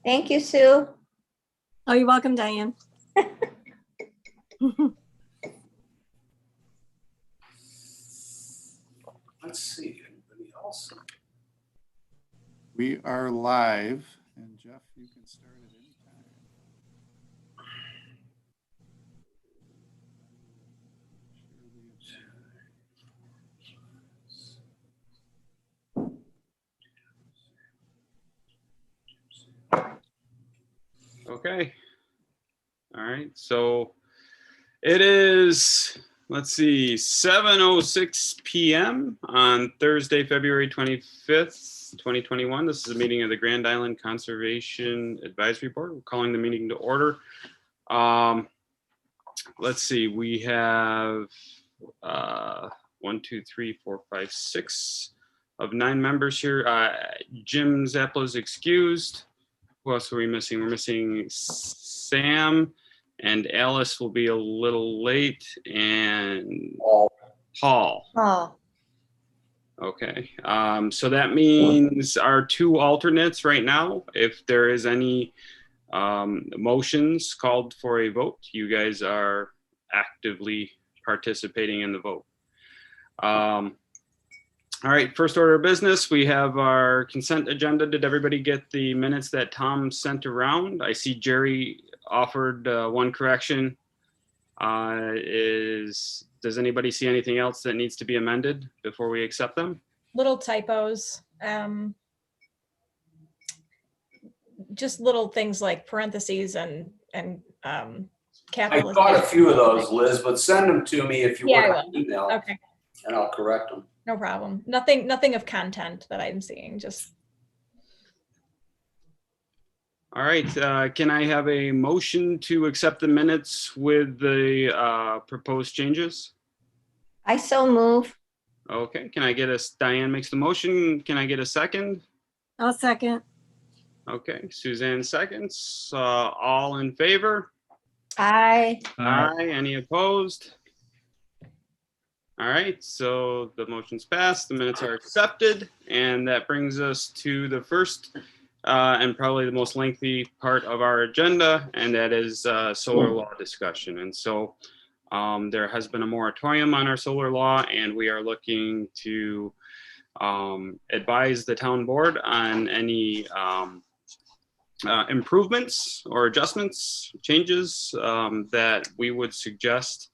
Thank you, Sue. Oh, you're welcome, Diane. Let's see, anybody else? We are live, and Jeff, you can start at any time. Okay. All right. So it is, let's see, 7:06 p.m. on Thursday, February 25th, 2021. This is a meeting of the Grand Island Conservation Advisory Board. We're calling the meeting to order. Let's see, we have 1, 2, 3, 4, 5, 6 of 9 members here. Jim Zappala's excused. Who else are we missing? We're missing Sam, and Alice will be a little late, and Paul. Oh, Okay, so that means our 2 alternates right now, if there is any motions called for a vote, you guys are actively participating in the vote. All right, first order of business, we have our consent agenda. Did everybody get the minutes that Tom sent around? I see Jerry offered one correction. Does anybody see anything else that needs to be amended before we accept them? Little typos, just little things like parentheses and I capitalization. caught a few of those, Liz, but send them to me if you Yeah, I want will. an email, Okay, and I'll correct them. no problem. Nothing of content that I'm seeing, just All right, can I have a motion to accept the minutes with the proposed changes? I so move. Okay, can I get Diane makes the motion. Can I get a second? I'll second. Okay, Suzanne seconds. All in favor? Aye. Aye. Any opposed? All right, so the motion's passed, the minutes are accepted, and that brings us to the first and probably the most lengthy part of our agenda, and that is solar law discussion. And so there has been a moratorium on our solar law, and we are looking to advise the town board on any improvements or adjustments, changes that we would suggest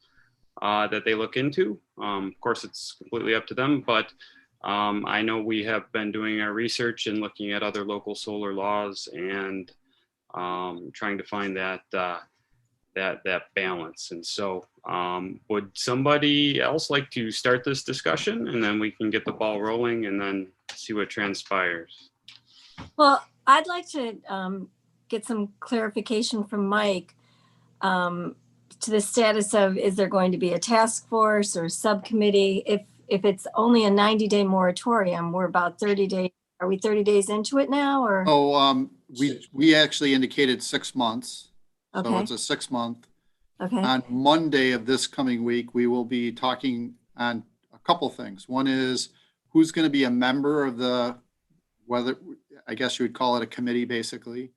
that they look into. Of course, it's completely up to them, but I know we have been doing our research and looking at other local solar laws and trying to find that balance. And so would somebody else like to start this discussion, and then we can get the ball rolling and then see what transpires? Well, I'd like to get some clarification from Mike to the status of, is there going to be a task force or subcommittee? If it's only a 90-day moratorium, we're about 30 days. Are we 30 days into it now, or? Oh, we actually indicated 6 months. So Okay. it's a 6-month. Okay. On Monday of this coming week, we will be talking on a couple things. One is who's going to be a member of the, whether, I guess you would call it a committee, basically,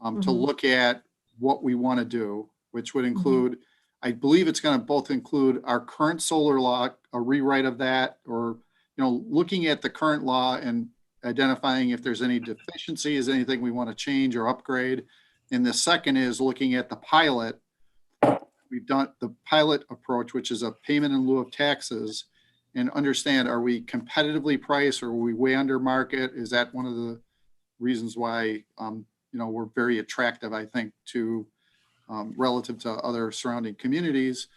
to look at what we want to do, which would include, I believe it's going to both include our current solar law, a rewrite of that, or, looking at the current law and identifying if there's any deficiencies, anything we want to change or upgrade. And the second is looking at the pilot. We've done the pilot approach, which is a payment in lieu of taxes, and understand, are we competitively priced, or are we way under market? Is that one of the reasons why, we're very attractive, I think, to relative to other surrounding communities,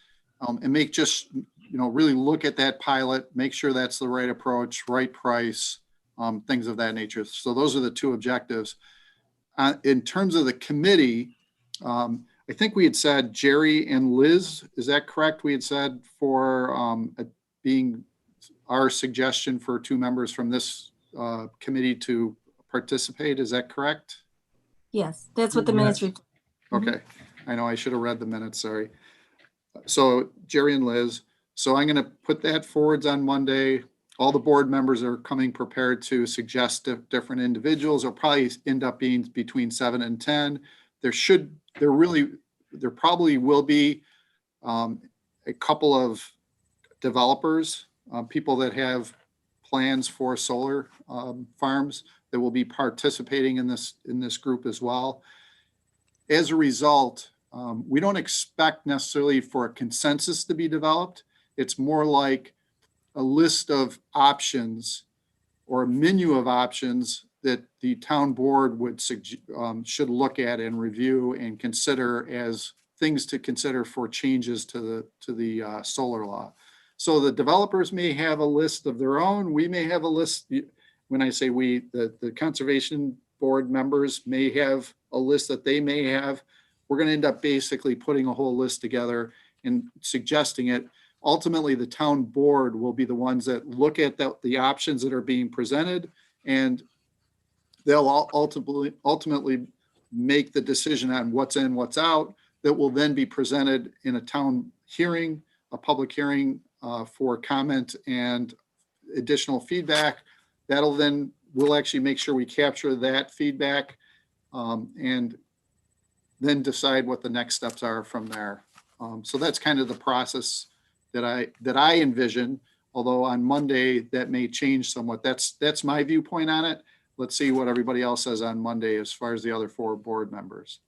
and make just, really look at that pilot, make sure that's the right approach, right price, things of that nature. So those are the 2 objectives. In terms of the committee, I think we had said Jerry and Liz, is that correct? We had said for being our suggestion for 2 members from this committee to participate. Is that correct? Yes, that's what the minutes. Okay, I know I should have read the minutes, sorry. So Jerry and Liz, so I'm going to put that forwards on Monday, all the board members are coming prepared to suggest different individuals. It'll probably end up being between 7 and 10. There probably will be a couple of developers, people that have plans for solar farms that will be participating in this group as well. As a result, we don't expect necessarily for a consensus to be developed. It's more like a list of options or a menu of options that the town board should look at and review and consider as things to consider for changes to the solar law. So the developers may have a list of their own. We may have a list. When I say we, the conservation board members may have a list that they may have. We're going to end up basically putting a whole list together and suggesting it. Ultimately, the town board will be the ones that look at the options that are being presented, and they'll ultimately make the decision on what's in, what's out, that will then be presented in a town hearing, a public hearing for comment and additional feedback. We'll actually make sure we capture that feedback and then decide what the next steps are from there. So that's kind of the process that I envision, although on Monday that may change somewhat. That's my viewpoint on it. Let's see what everybody else says on Monday as far as the other 4 board members.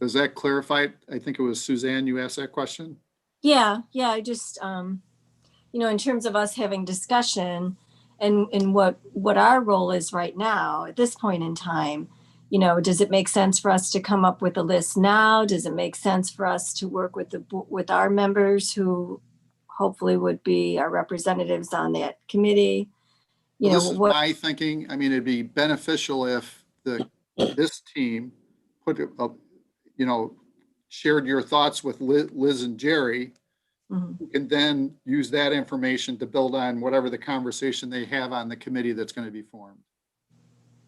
Does that clarify? I think it was Suzanne, you asked that question. Yeah, I just, in terms of us having discussion and what our role is right now at this point in time, does it make sense for us to come up with a list now? Does it make sense for us to work with our members who hopefully would be our representatives on that committee? This is my thinking. I mean, it'd be beneficial if this team shared your thoughts with Liz and Jerry, who can then use that information to build on whatever the conversation they have on the committee that's going to be formed.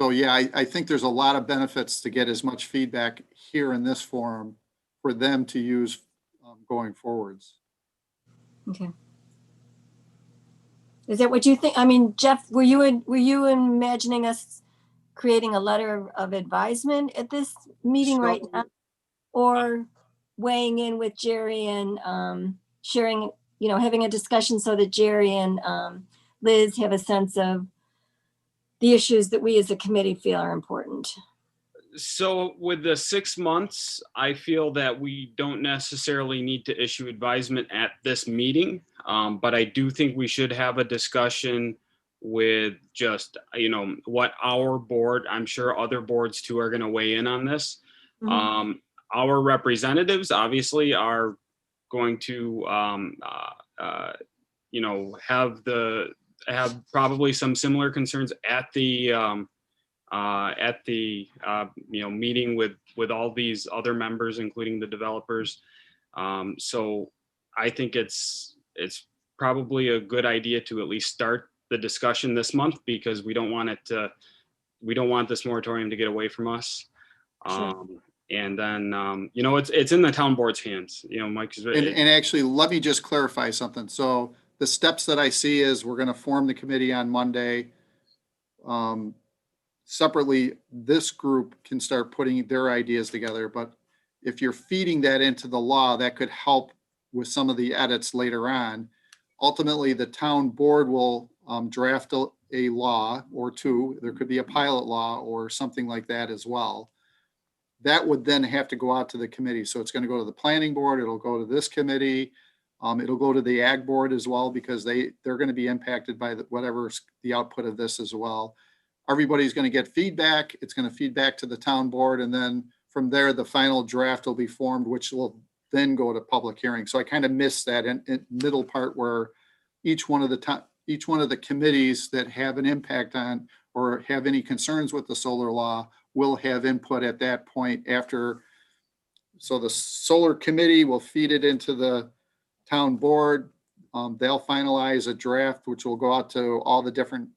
So yeah, I think there's a lot of benefits to get as much feedback here in this forum for them to use going forwards. Okay. Is that what you think? I mean, Jeff, were you imagining us creating a letter of advisement at this meeting right now? Or weighing in with Jerry and sharing, having a discussion so that Jerry and Liz have a sense of the issues that we as a committee feel are important? So with the 6 months, I feel that we don't necessarily need to issue advisement at this meeting. But I do think we should have a discussion with just, what our board, I'm sure other boards too are going to weigh in on this. Our representatives obviously are going to, have probably some similar concerns at the meeting with all these other members, including the developers. So I think it's probably a good idea to at least start the discussion this month, because we don't want this moratorium to get away from us. Sure. And then, it's in the town board's hands, Mike. And actually, let me just clarify something. So the steps that I see is we're going to form the committee on Monday. Separately, this group can start putting their ideas together, but if you're feeding that into the law, that could help with some of the edits later on. Ultimately, the town board will draft a law or two. There could be a pilot law or something like that as well. That would then have to go out to the committee. So it's going to go to the planning board. It'll go to this committee. It'll go to the ag board as well, because they're going to be impacted by whatever's the output of this as well. Everybody's going to get feedback. It's going to feed back to the town board. And then from there, the final draft will be formed, which will then go to public hearing. So I kind of missed that in middle part where each one of the committees that have an impact on or have any concerns with the solar law will have input at that point after. So the solar committee will feed it into the town board. They'll finalize a draft, which will go out to all the different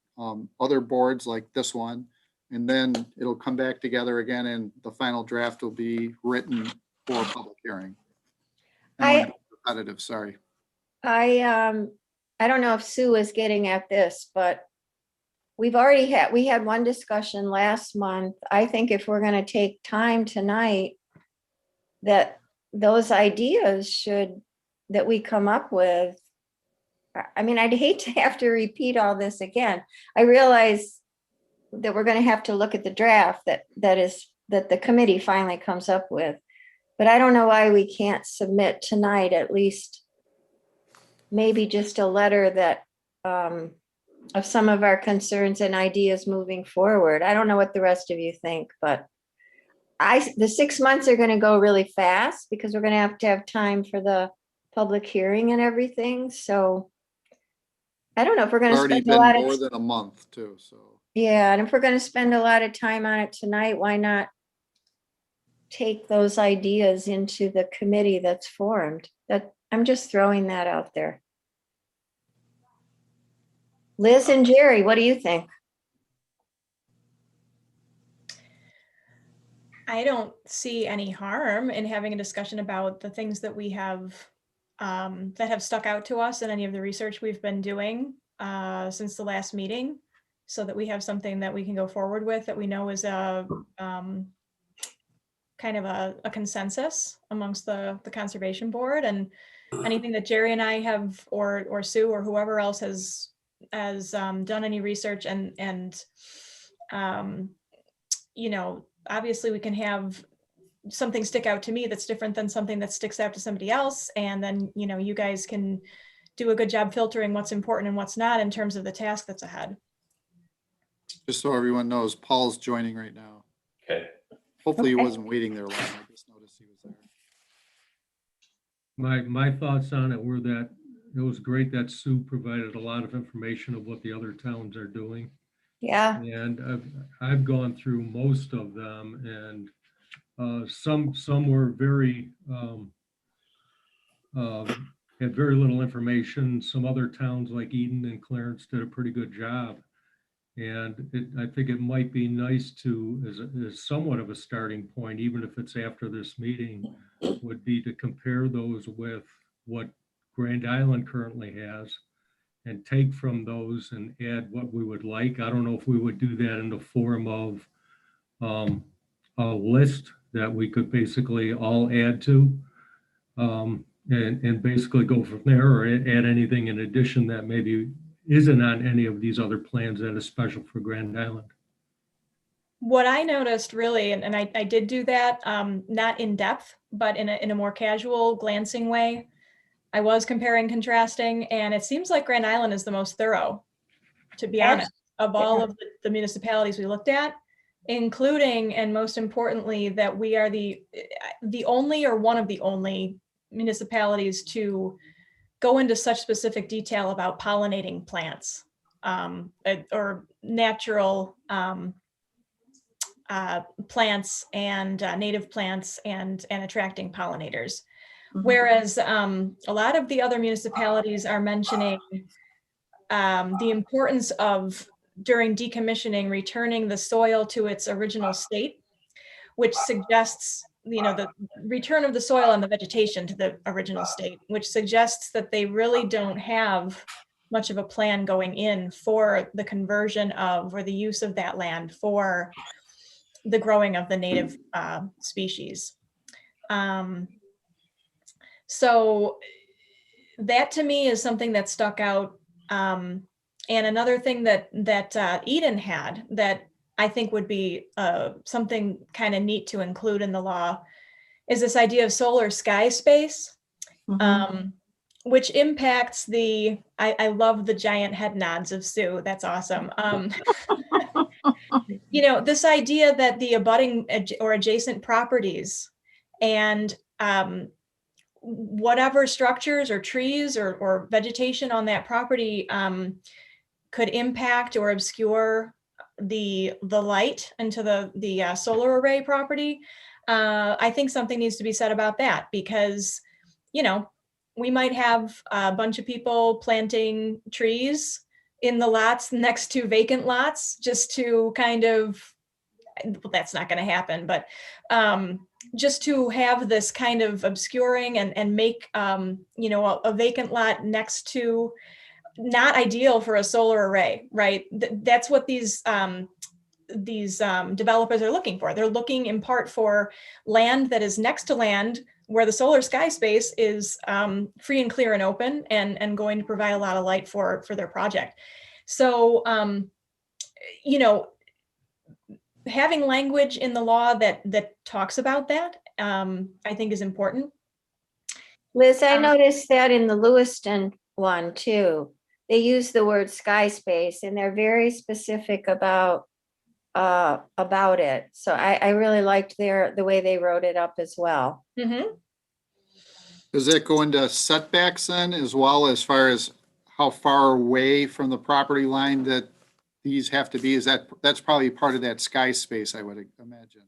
other boards like this one. And then it'll come back together again and the final draft will be written for public hearing. Repetitive, sorry. I I don't know if Sue is getting at this, but we had one discussion last month. I think if we're gonna take time tonight, that those ideas that we come up with. I mean, I'd hate to have to repeat all this again. I realize that we're gonna have to look at the draft that the committee finally comes up with. But I don't know why we can't submit tonight, at least maybe just a letter that, of some of our concerns and ideas moving forward. I don't know what the rest of you think, but the 6 months are gonna go really fast because we're gonna have time for the public hearing and everything, so I don't know if we're It's gonna already spend a been lot more of, than a month too, so. yeah, and if we're gonna spend a lot of time on it tonight, why not take those ideas into the committee that's formed? I'm just throwing that out there. Liz and Jerry, what do you think? I don't see any harm in having a discussion about the things that we have that have stuck out to us in any of the research we've been doing since the last meeting, so that we have something that we can go forward with that we know is a kind of a consensus amongst the conservation board, and anything that Jerry and I have, or Sue or whoever else has done any research and you know, obviously we can have something stick out to me that's different than something that sticks out to somebody else. And then, you know, you guys can do a good job filtering what's important and what's not in terms of the task that's ahead. Just so everyone knows, Paul's joining right now. Okay. Hopefully he Okay. wasn't waiting there long. I just noticed he was there. My thoughts on it were that it was great that Sue provided a lot of information of what the other towns are doing. Yeah, And I've gone through most of them, and some were very, had very little information. Some other towns like Eden and Clarence did a pretty good job. And I think it might be nice to, as somewhat of a starting point, even if it's after this meeting, would be to compare those with what Grand Island currently has and take from those and add what we would like. I don't know if we would do that in the form of a list that we could basically all add to, and basically go from there, or add anything in addition that maybe isn't on any of these other plans that is special for Grand Island. What I noticed really, and I did do that, not in depth, but in a more casual, glancing way. I was comparing, contrasting, and it seems like Grand Island is the most thorough, to be honest, of all of the municipalities we looked at, including, and most importantly, that we are the only, or one of the only municipalities to go into such specific detail about pollinating plants, or natural plants and native plants and attracting pollinators. Whereas a lot of the other municipalities are mentioning the importance of, during decommissioning, returning the soil to its original state, which suggests, you know, the return of the soil and the vegetation to the original state, which suggests that they really don't have much of a plan going in for the conversion of, or the use of that land for the growing of the native species. So that to me is something that stuck out. And another thing that Eden had that I think would be something kind of neat to include in the law is this idea of solar sky space, which impacts the, I love the giant head nods of Sue. That's awesome. You know, this idea that the abutting or adjacent properties and whatever structures or trees or vegetation on that property could impact or obscure the light into the solar array property. I think something needs to be said about that, because, you know, we might have a bunch of people planting trees in the lots next to vacant lots just to kind of, well, that's not going to happen, but just to have this kind of obscuring and make, you know, a vacant lot next to not ideal for a solar array, right? That's what these developers are looking for. They're looking in part for land that is next to land where the solar sky space is free and clear and open and going to provide a lot of light for their project. So, you know, having language in the law that talks about that, I think is important. Liz, I noticed that in the Lewiston one too. They use the word sky space and they're very specific about it. So I really liked the way they wrote it up as well. Mm-hmm. Does that go into setbacks then, as well, as far as how far away from the property line that these have to be? That's probably part of that sky space, I would imagine.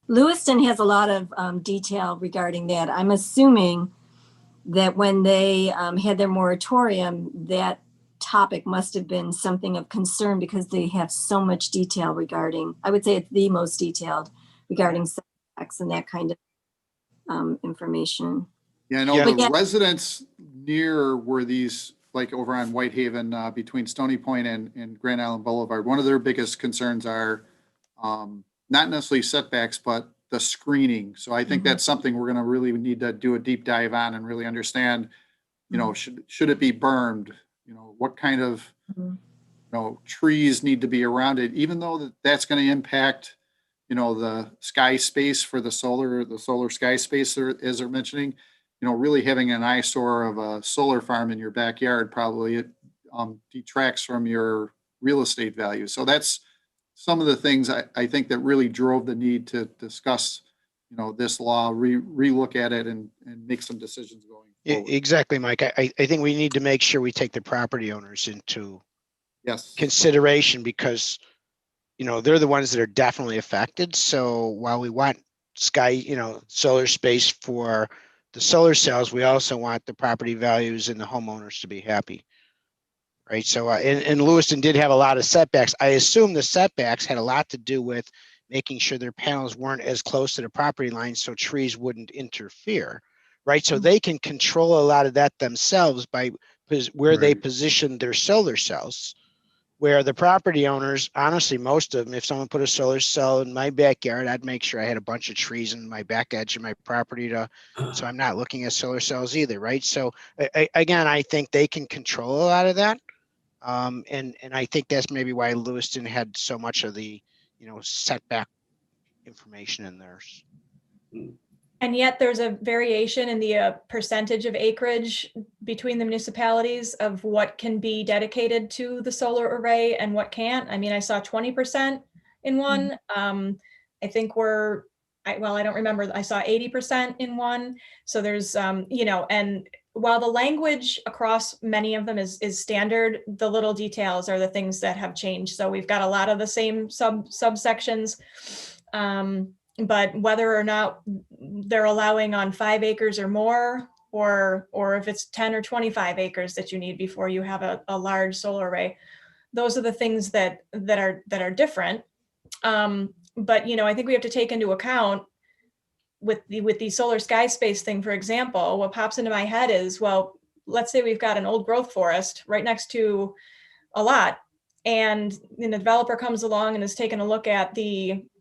Lewiston has a lot of detail regarding that. I'm assuming that when they had their moratorium, that topic must have been something of concern because they have so much detail regarding, I would say it's the most detailed regarding setbacks and that kind of information. Yeah, I know Yeah. the But yeah. residents near where these, like over on Whitehaven, between Stony Point and Grand Island Boulevard, one of their biggest concerns are not necessarily setbacks, but the screening. So I think that's something we're gonna really need to do a deep dive on and really understand, you know, should it be bermed? You know, what kind of, you know, trees need to be around it, even though that's gonna impact, you know, the sky space for the solar sky space, as they're mentioning. You know, really having an eyesore of a solar farm in your backyard probably detracts from your real estate value. So that's some of the things I think that really drove the need to discuss, you know, this law, relook at it and make some decisions going forward. Exactly, Mike. I think we need to make sure we take the property owners into Yes. consideration because, you know, they're the ones that are definitely affected. So while we want sky, you know, solar space for the solar cells, we also want the property values and the homeowners to be happy. Right. So, and Lewiston did have a lot of setbacks. I assume the setbacks had a lot to do with making sure their panels weren't as close to the property line so trees wouldn't interfere. Right. So they can control a lot of that themselves by where they Right. position their solar cells. Where the property owners, honestly, most of them, if someone put a solar cell in my backyard, I'd make sure I had a bunch of trees in my back edge of my property so I'm not looking at solar cells either, right? So again, I think they can control a lot of that. And I think that's maybe why Lewiston had so much of the, you know, setback information in theirs. And yet there's a variation in the percentage of acreage between the municipalities of what can be dedicated to the solar array and what can't. I mean, I saw 20% in one. I think I don't remember. I saw 80% in one. So there's, you know, and while the language across many of them is standard, the little details are the things that have changed. So we've got a lot of the same subsections. But whether or not they're allowing on 5 acres or more, or if it's 10 or 25 acres that you need before you have a large solar array, those are the things that are different. But you know, I think we have to take into account with the solar sky space thing, for example. What pops into my head is, well, let's say we've got an old growth forest right next to a lot, and the developer comes along and is taking a look at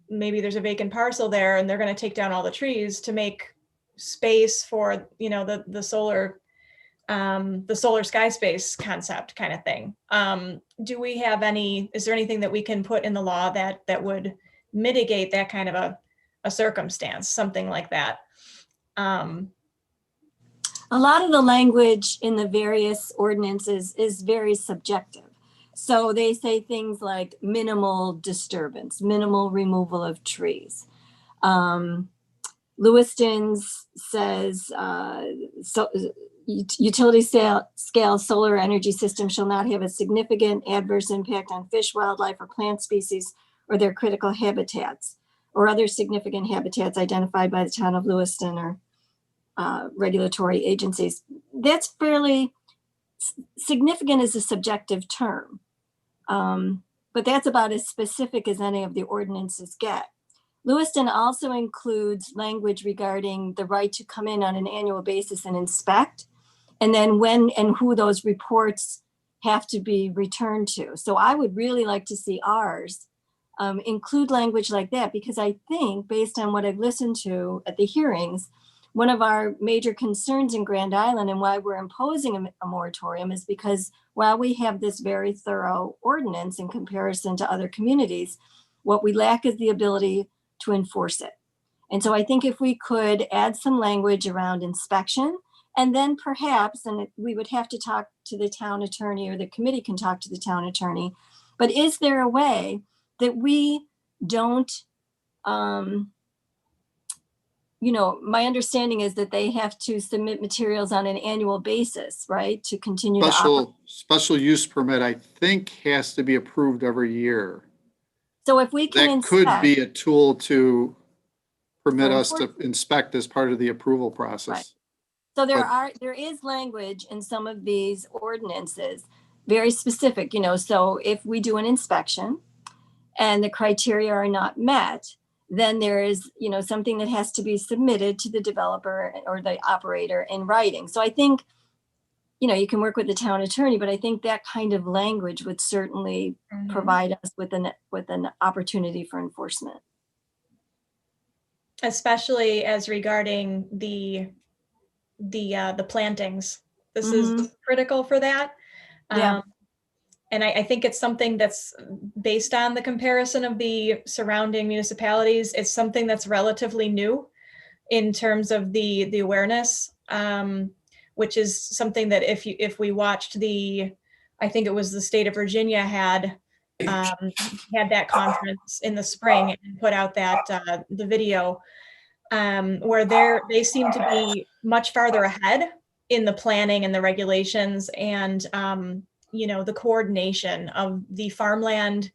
maybe there's a vacant parcel there and they're going to take down all the trees to make space for, you know, the solar sky space concept kind of thing. Is there anything that we can put in the law that would mitigate that kind of a circumstance, something like that? A lot of the language in the various ordinances is very subjective. So they say things like minimal disturbance, minimal removal of trees. Lewiston's says utility scale solar energy system shall not have a significant adverse impact on fish, wildlife, or plant species or their critical habitats or other significant habitats identified by the town of Lewiston or regulatory agencies. That's fairly significant as a subjective term. But that's about as specific as any of the ordinances get. Lewiston also includes language regarding the right to come in on an annual basis and inspect, and then when and who those reports have to be returned to. So I would really like to see ours include language like that, because I think based on what I've listened to at the hearings, one of our major concerns in Grand Island and why we're imposing a moratorium is because while we have this very thorough ordinance in comparison to other communities, what we lack is the ability to enforce it. And so I think if we could add some language around inspection, and then perhaps, and we would have to talk to the town attorney, or the committee can talk to the town attorney, but is there a way that we don't, my understanding is that they have to submit materials on an annual basis, right? To continue to operate. Special use permit, I think, has to be approved every year. So if we can That could inspect, be a tool to permit For us to inspect as part of the approval process. Right. so but- there is language in some of these ordinances, very specific, so if we do an inspection and the criteria are not met, then there is, something that has to be submitted to the developer or the operator in writing. So I think, you can work with the town attorney, but I think that kind of language would certainly provide us with an opportunity for enforcement. Especially as regarding the plantings. This is critical for that. Yeah. And I think it's something that's based on the comparison of the surrounding municipalities. It's something that's relatively new in terms of the awareness, which is something that if we watched I think it was the state of Virginia had that conference in the spring and put out that the video where they seem to be much farther ahead in the planning and the regulations and the coordination of the farmland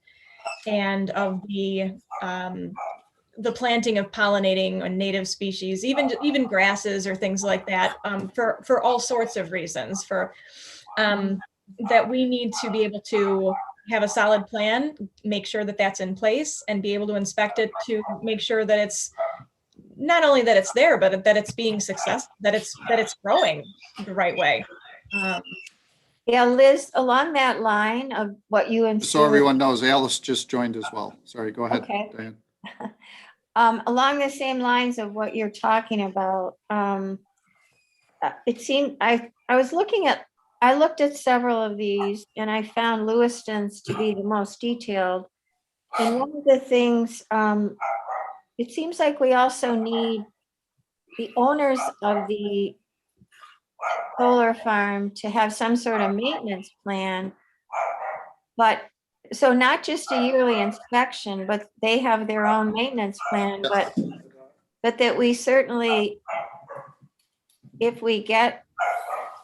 and of the planting of pollinating and native species, even grasses or things like that, for all sorts of reasons. That we need to be able to have a solid plan, make sure that that's in place, and be able to inspect it to make sure that it's not only that it's there, but that it's being successful, that it's growing the right way. Yeah, Liz, along that line of what you and So everyone knows, Alice just joined as well. Sorry, go ahead, Okay. Diane. Along the same lines of what you're talking about, it seemed, I looked at several of these and I found Lewiston's to be the most detailed. And one of the things, it seems like we also need the owners of the solar farm to have some sort of maintenance plan. But, so not just a yearly inspection, but they have their own maintenance plan, but that we certainly, if we get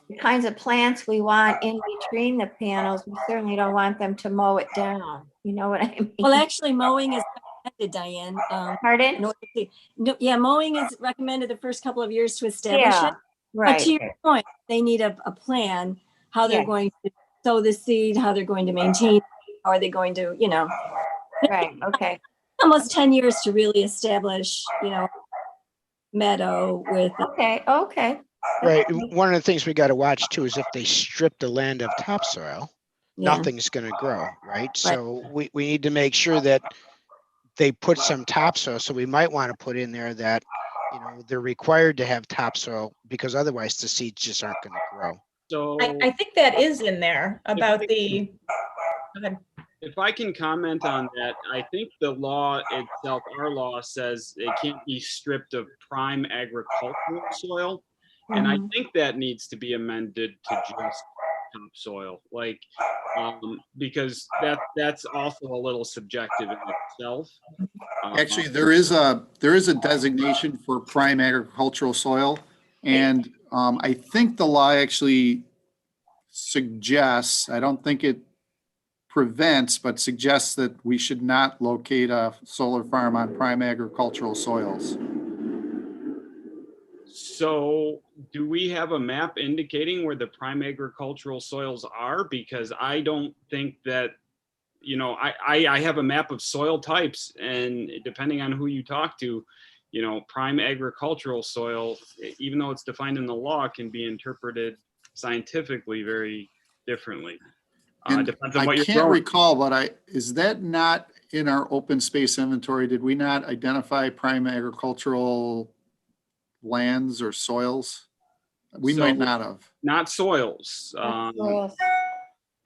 the kinds of plants we want in between the panels, we certainly don't want them to mow it down. You know what I mean? Well, actually, mowing is recommended, Diane. Pardon? Mowing is recommended the first couple of years to establish Yeah, it. But right. to your point, they need a plan, how they're Yes. going to sow the seed, how they're going to maintain, how are they going to, Right, okay. almost 10 years to really establish, meadow with. Okay. Right. One of the things we got to watch too is if they strip the land of topsoil, Yeah. nothing's going to grow, right? So we need to make sure that they put some topsoil. So we might want to put in there that, they're required to have topsoil because otherwise the seeds just aren't going to grow. So I think that is in there about the. Go ahead. if I can comment on that, I think the law itself, our law says it can't be stripped of prime agricultural soil. And I think that needs to be amended to just topsoil, because that's also a little subjective in itself. Actually, there is a designation for prime agricultural soil. And I think the law actually suggests, I don't think it prevents, but suggests that we should not locate a solar farm on prime agricultural soils. So do we have a map indicating where the prime agricultural soils are? Because I don't think that, I have a map of soil types, and depending on who you talk to, prime agricultural soil, even though it's defined in the law, can be interpreted scientifically very differently. And Depends on I what you're can't growing. recall, but is that not in our open space inventory? Did we not identify prime agricultural lands or soils? We So- might not have. Not soils. Well,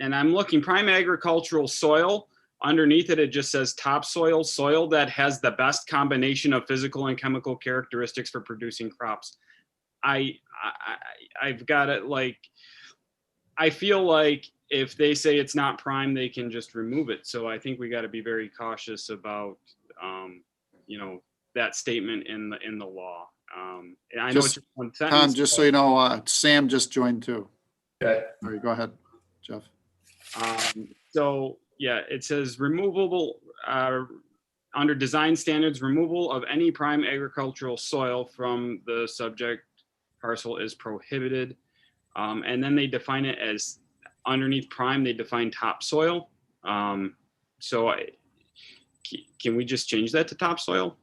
And I'm looking prime agricultural soil. Underneath it, it just says topsoil, soil that has the best combination of physical and chemical characteristics for producing crops. I've got it like, I feel like if they say it's not prime, they can just remove it. So I think we got to be very cautious about, you know, that statement in the law. And I know it's Just- just one sentence. Tom, just so you know, Sam just joined too. Okay. All right, go ahead, Jeff. So yeah, it says removable, under design standards, removal of any prime agricultural soil from the subject parcel is prohibited. And then they define it as underneath prime, they define topsoil. So can we just change that to topsoil?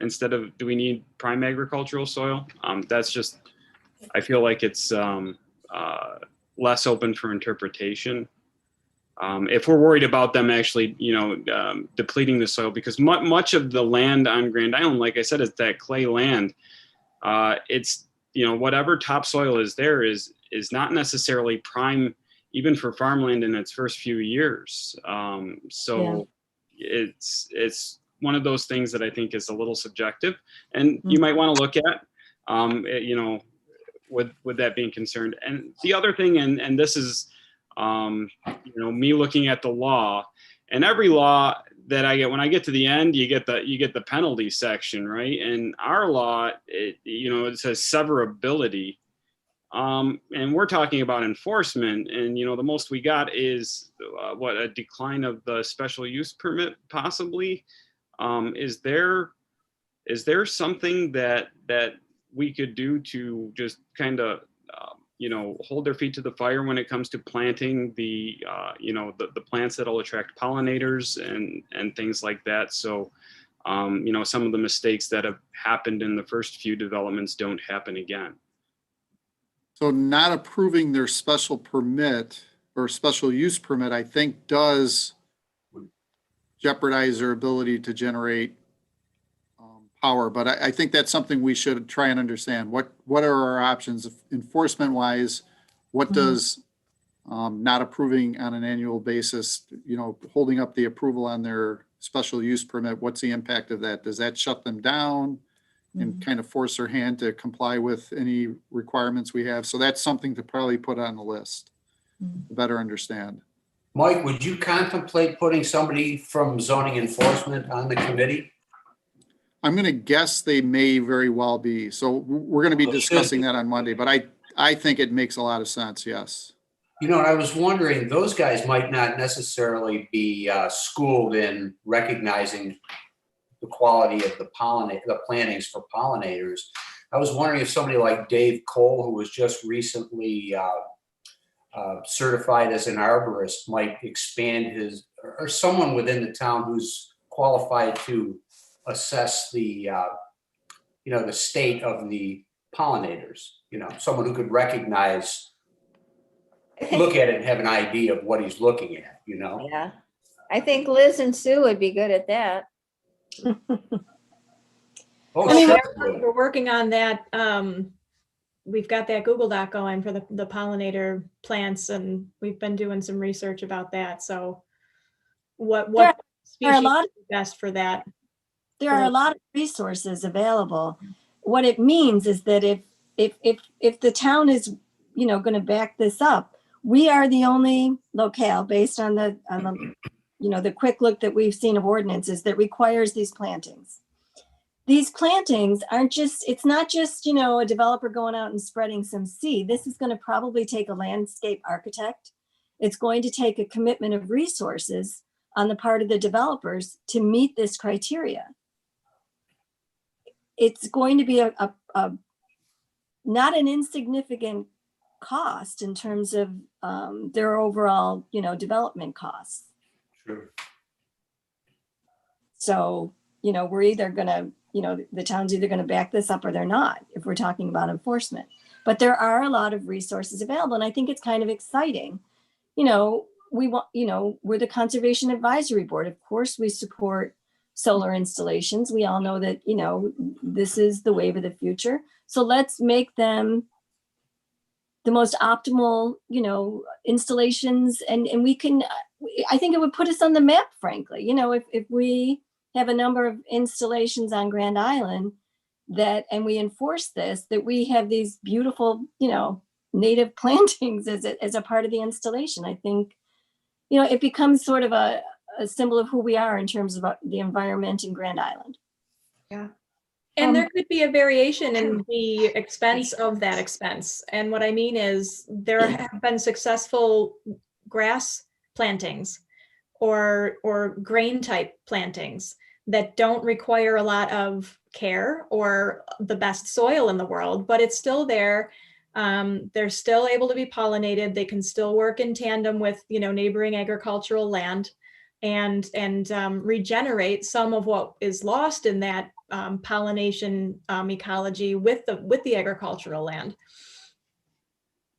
Instead of, do we need prime agricultural soil? That's just, I feel like it's less open for interpretation. If we're worried about them actually, you know, depleting the soil, because much of the land on Grand Island, like I said, is that clay land. It's, you know, whatever topsoil is there is not necessarily prime, even for farmland in its first few years. So it's one of those things that I think is a little subjective, and you might want to look at, you know, with that being concerned. And the other thing, and this is, you know, me looking at the law, and every law that I get, when I get to the end, you get the penalty section, right? And our law, you know, it says severability. And we're talking about enforcement, and you know, the most we got is what, a decline of the special use permit, possibly. Is there something that we could do to just kind of, you know, hold their feet to the fire when it comes to planting the, you know, the plants that'll attract pollinators and things like that? So, you know, some of the mistakes that have happened in the first few developments don't happen again. So not approving their special permit or special use permit, I think, does jeopardize their ability to generate power. But I think that's something we should try and understand. What are our options enforcement wise? What does not approving on an annual basis, you know, holding up the approval on their special use permit, what's the impact of that? Does that shut them down and kind of force their hand to comply with any requirements we have? So that's something to probably put on the list to better understand. Mike, would you contemplate putting somebody from zoning enforcement on the committee? I'm going to guess they may very well be. So we're going to be Well, it should discussing be. that on Monday, but I think it makes a lot of sense. Yes. You know, and I was wondering, those guys might not necessarily be schooled in recognizing the quality of the plantings for pollinators. I was wondering if somebody like Dave Cole, who was just recently certified as an arborist, might expand his, or someone within the town who's qualified to assess the, you know, the state of the pollinators. You know, someone who could recognize, look at it and have an idea of what he's looking at, you know? Yeah, I think Liz and Sue would be good at that. Oh, I mean, certainly. we're working on that. We've got that Google Doc going for the pollinator plants, and we've been doing some research about that. So what There are a species lot- is best for that? There are a lot of resources available. What it means is that if the town is, you know, going to back this up, we are the only locale based on the, you know, the quick look that we've seen of ordinances that requires these plantings. These plantings aren't just, it's not just, you know, a developer going out and spreading some seed. This is going to probably take a landscape architect. It's going to take a commitment of resources on the part of the developers to meet this criteria. It's going to be a not an insignificant cost in terms of their overall, you know, development costs. True. So, you know, we're either going to, you know, the town's either going to back this up or they're not, if we're talking about enforcement. But there are a lot of resources available. And I think it's kind of exciting you know, we want, you know, we're the Conservation Advisory Board. Of course, we support solar installations. We all know that, you know, this is the wave of the future. So let's make them the most optimal, you know, installations, and we can, I think it would put us on the map, frankly. You know, if we have a number of installations on Grand Island that, and we enforce this, that we have these beautiful, you know, native plantings as a part of the installation. I think, you know, it becomes sort of a symbol of who we are in terms of the environment in Grand Island. And there could be a variation in the expense of that expense. And what I mean is there have been successful grass plantings or grain type plantings that don't require a lot of care or the best soil in the world, but it's still there. They're still able to be pollinated. They can still work in tandem with, you know, neighboring agricultural land and regenerate some of what is lost in that pollination ecology with the agricultural land.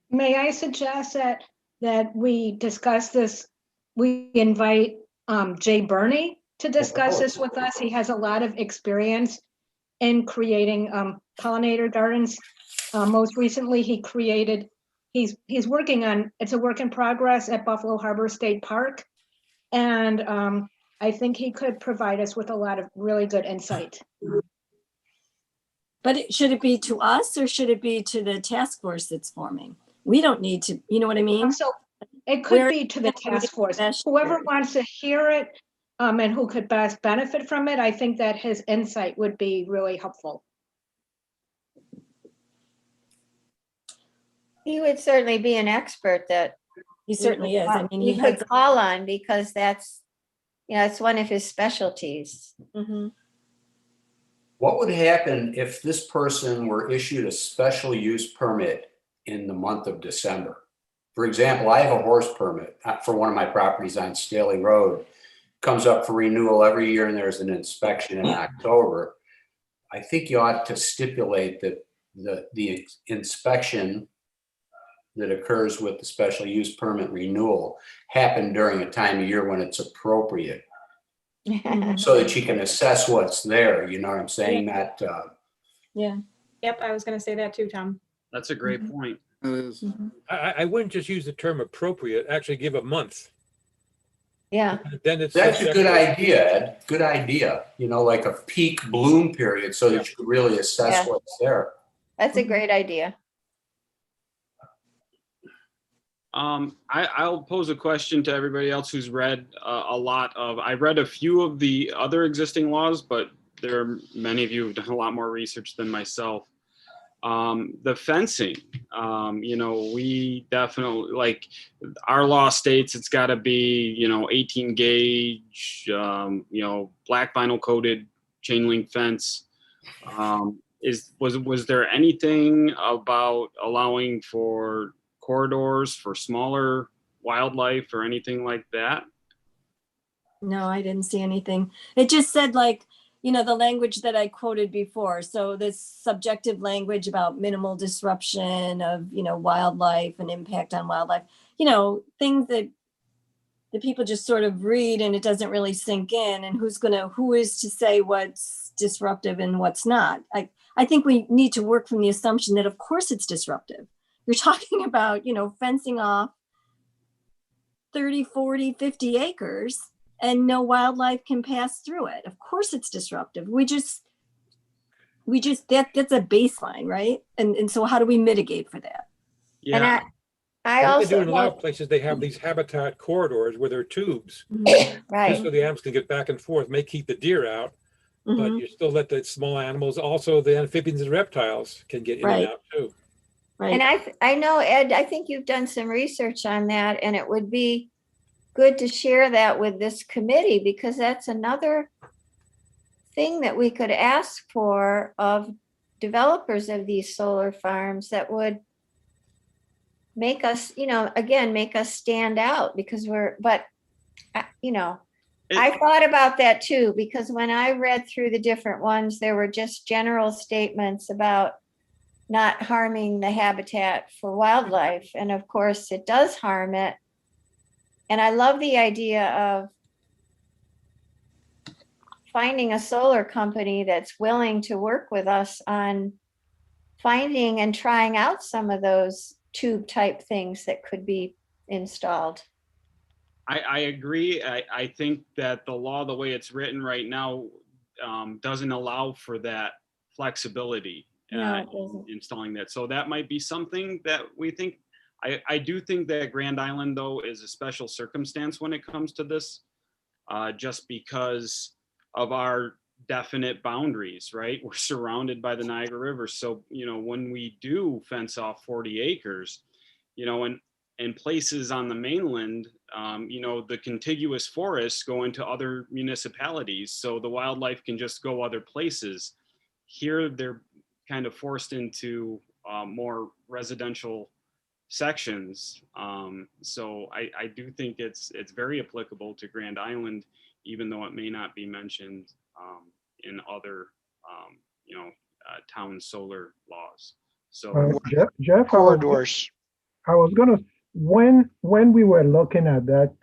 May I suggest that we discuss this? We invite Jay Burney to discuss this with us. He has a lot of experience in creating pollinator gardens. Most recently, he's working on, it's a work in progress at Buffalo Harbor State Park. And I think he could provide us with a lot of really good insight. But should it be to us or should it be to the task force that's forming? We don't need to, you know what I mean? So it could be to the task force. Whoever wants to hear it and who could best benefit from it, I think that his insight would be really helpful. He would certainly be an expert that He certainly is. I mean, you he could has. call on, because that's, you know, it's one of his specialties. Mhm. What would happen if this person were issued a special use permit in the month of December? For example, I have a horse permit for one of my properties on Staley Road. Comes up for renewal every year and there's an inspection in October. I think you ought to stipulate that the inspection that occurs with the special use permit renewal happen during a time of year when it's appropriate, so that you can assess what's there. You know what I'm saying? That Yeah. Yep, I was going to say that too, Tom. That's a great point. It is. I wouldn't just use the term appropriate, actually give a month. Yeah, Then it's. that's a good idea, Ed. Good idea. You know, like a peak bloom period, so that you can really assess Yeah. what's there. that's a great idea. I'll pose a question to everybody else who's read a lot of, I read a few of the other existing laws, but there are many of you who've done a lot more research than myself. The fencing, you know, we definitely, like, our law states it's got to be, you know, 18 gauge, you know, black vinyl coated chain link fence. Was there anything about allowing for corridors for smaller wildlife or anything like that? No, I didn't see anything. It just said, like, you know, the language that I quoted before. So this subjective language about minimal disruption of, you know, wildlife and impact on wildlife, you know, things that the people just sort of read and it doesn't really sink in, and who is to say what's disruptive and what's not. I think we need to work from the assumption that of course it's disruptive. You're talking about, you know, fencing off 30, 40, 50 acres and no wildlife can pass through it. Of course it's disruptive. That's a baseline, right? And so how do we mitigate for that? Yeah. And I What they do also, in a lot of places, they have these habitat corridors where there are tubes, right, just so the animals can get back and forth, may keep the deer out, but Mhm. you still let the small animals, also the amphibians and reptiles can get in Right. and out too. Right. and I know, Ed, I think you've done some research on that, and it would be good to share that with this committee, because that's another thing that we could ask for of developers of these solar farms that would make us, you know, again, make us stand out, because you know, I thought about that too, because when I read through the different ones, there were just general statements about not harming the habitat for wildlife. And of course, it does harm it. And I love the idea of finding a solar company that's willing to work with us on finding and trying out some of those tube type things that could be installed. I agree. I think that the law, the way it's written right now, doesn't allow for that flexibility No, it doesn't. installing that. So that might be something that we think. I do think that Grand Island, though, is a special circumstance when it comes to this, just because of our definite boundaries, right? We're surrounded by the Niagara River. So, when we do fence off 40 acres, and places on the mainland, the contiguous forests go into other municipalities. So the wildlife can just go other places. Here, they're kind of forced into more residential sections. So I do think it's very applicable to Grand Island, even though it may not be mentioned in other, town solar laws. So Jeff, Corridors. I was gonna, when we were looking at that,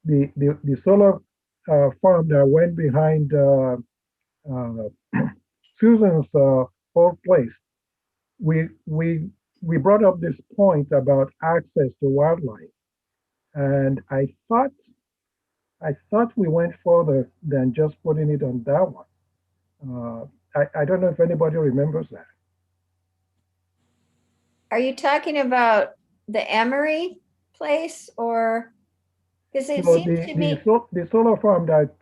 the solar farm that went behind Susan's old place, we brought up this point about access to wildlife, and I thought we went further than just putting it on that one. I don't know if anybody remembers that. Are you talking about the Emery place or? Because it So seems to be, the solar farm that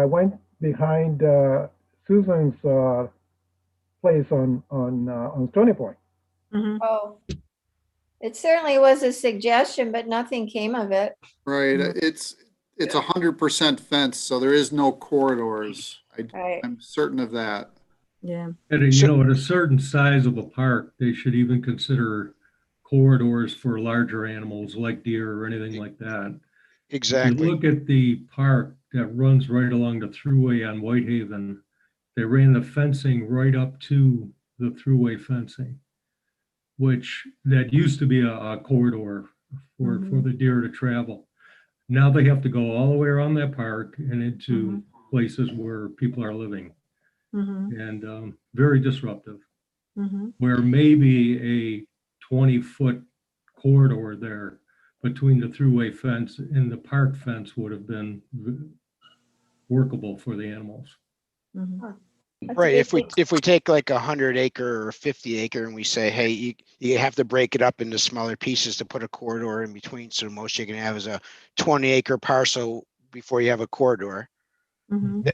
went behind Susan's place on Stony Point. oh, it certainly was a suggestion, but nothing came of it. Right, it's 100% fenced, so there is no corridors. Right. I'm certain of that. Yeah. And at a certain size of a park, they should even consider corridors for larger animals like deer or anything like that. If Exactly. you look at the park that runs right along the thruway on Whitehaven, they ran the fencing right up to the thruway fencing, which that used to be a corridor for the deer to travel. Now they have to go all the way around that park and into places where people are living, and very disruptive. Where maybe a 20-foot corridor there between the thruway fence and the park fence would have been workable for the animals. That's a Right. good If we take like 100 acre or 50 acre and we say, hey, you have to break it up into smaller pieces to put a corridor in between. So the most you can have is a 20 acre parcel before you have a corridor.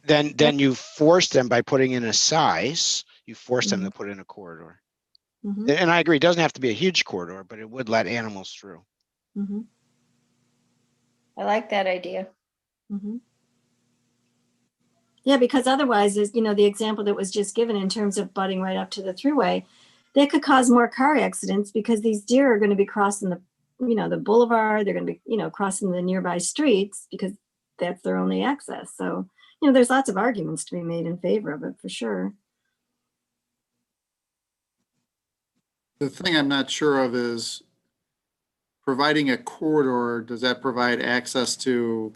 Then you force them by putting in a size, you force them to put in a corridor. And I agree, it doesn't have to be a huge corridor, but it would let animals through. I like that idea. Yeah, because otherwise, is the example that was just given in terms of butting right up to the thruway, that could cause more car accidents because these deer are going to be crossing the boulevard. They're going to be crossing the nearby streets because that's their only access. So there's lots of arguments to be made in favor of it for sure. The thing I'm not sure of is providing a corridor, does that provide access to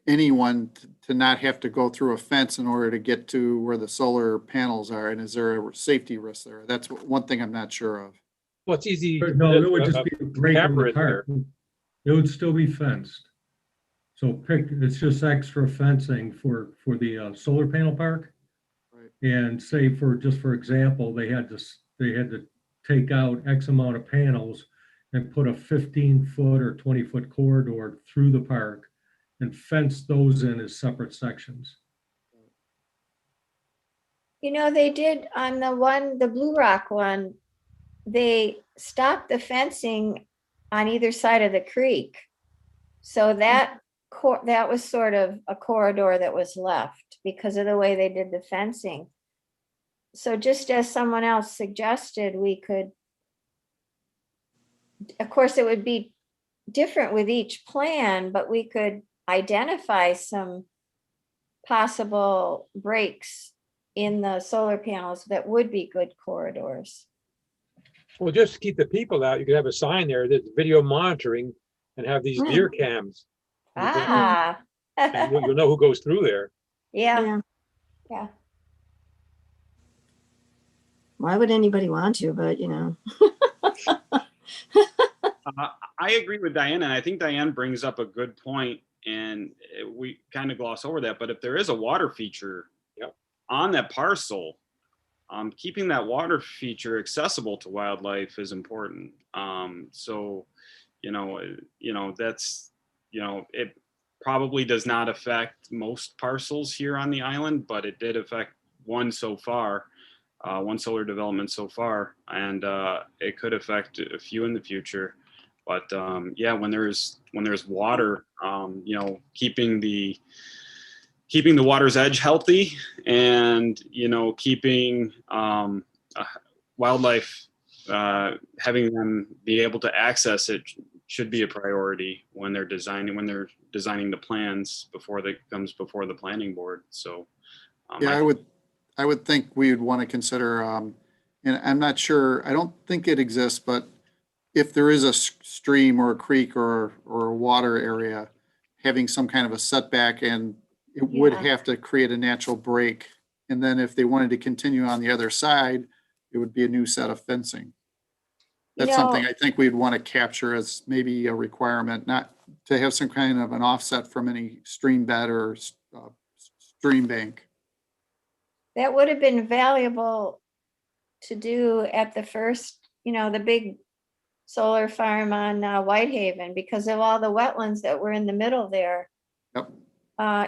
anyone to not have to go through a fence in order to get to where the solar panels are? And is there a safety risk there? That's one thing I'm not sure of. Well, it's easy. No, it would just be right in camera the in there. park. It would still be fenced. So it's just extra fencing for the solar panel park. Right. And say for example, they had to take out X amount of panels and put a 15-foot or 20-foot corridor through the park and fence those in as separate sections. They did on the Blue Rock one, they stopped the fencing on either side of the creek. So that was sort of a corridor that was left because of the way they did the fencing. So just as someone else suggested, we could, of course, it would be different with each plan, but we could identify some possible breaks in the solar panels that would be good corridors. Well, just to keep the people out, you could have a sign there that's video monitoring and have these deer cams. Ah. And you'll know who goes through there. Yeah, Yeah. Why would anybody want to, but you know. I agree with Diane, and I think Diane brings up a good point, and we kind of gloss over that. But if there is a water feature Yep. on that parcel, keeping that water feature accessible to wildlife is important. So, that's, it probably does not affect most parcels here on the island, but it did affect one so far, one solar development so far, and it could affect a few in the future. But yeah, when there's water, keeping the water's edge healthy, and keeping wildlife, having them be able to access it should be a priority when they're designing the plans before that comes before the planning board. So Yeah, I would think we would want to consider, and I'm not sure, I don't think it exists, but if there is a stream or a creek or a water area, having some kind of a setback, and it would Yeah. have to create a natural break. And then if they wanted to continue on the other side, it would be a new set of fencing. You That's something know- I think we'd want to capture as maybe a requirement, not to have some kind of an offset from any stream bed or stream bank. that would have been valuable to do at the first, the big solar farm on Whitehaven, because of all the wetlands that were in the middle there. Yep.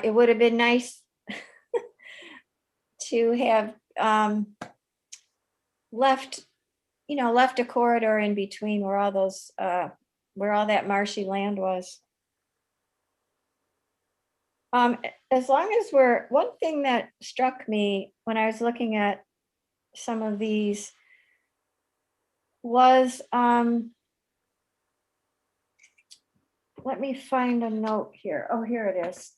It would have been nice to have left a corridor in between where all those, where all that marshy land was. As long as one thing that struck me when I was looking at some of these was, let me find a note here. Oh, here it is.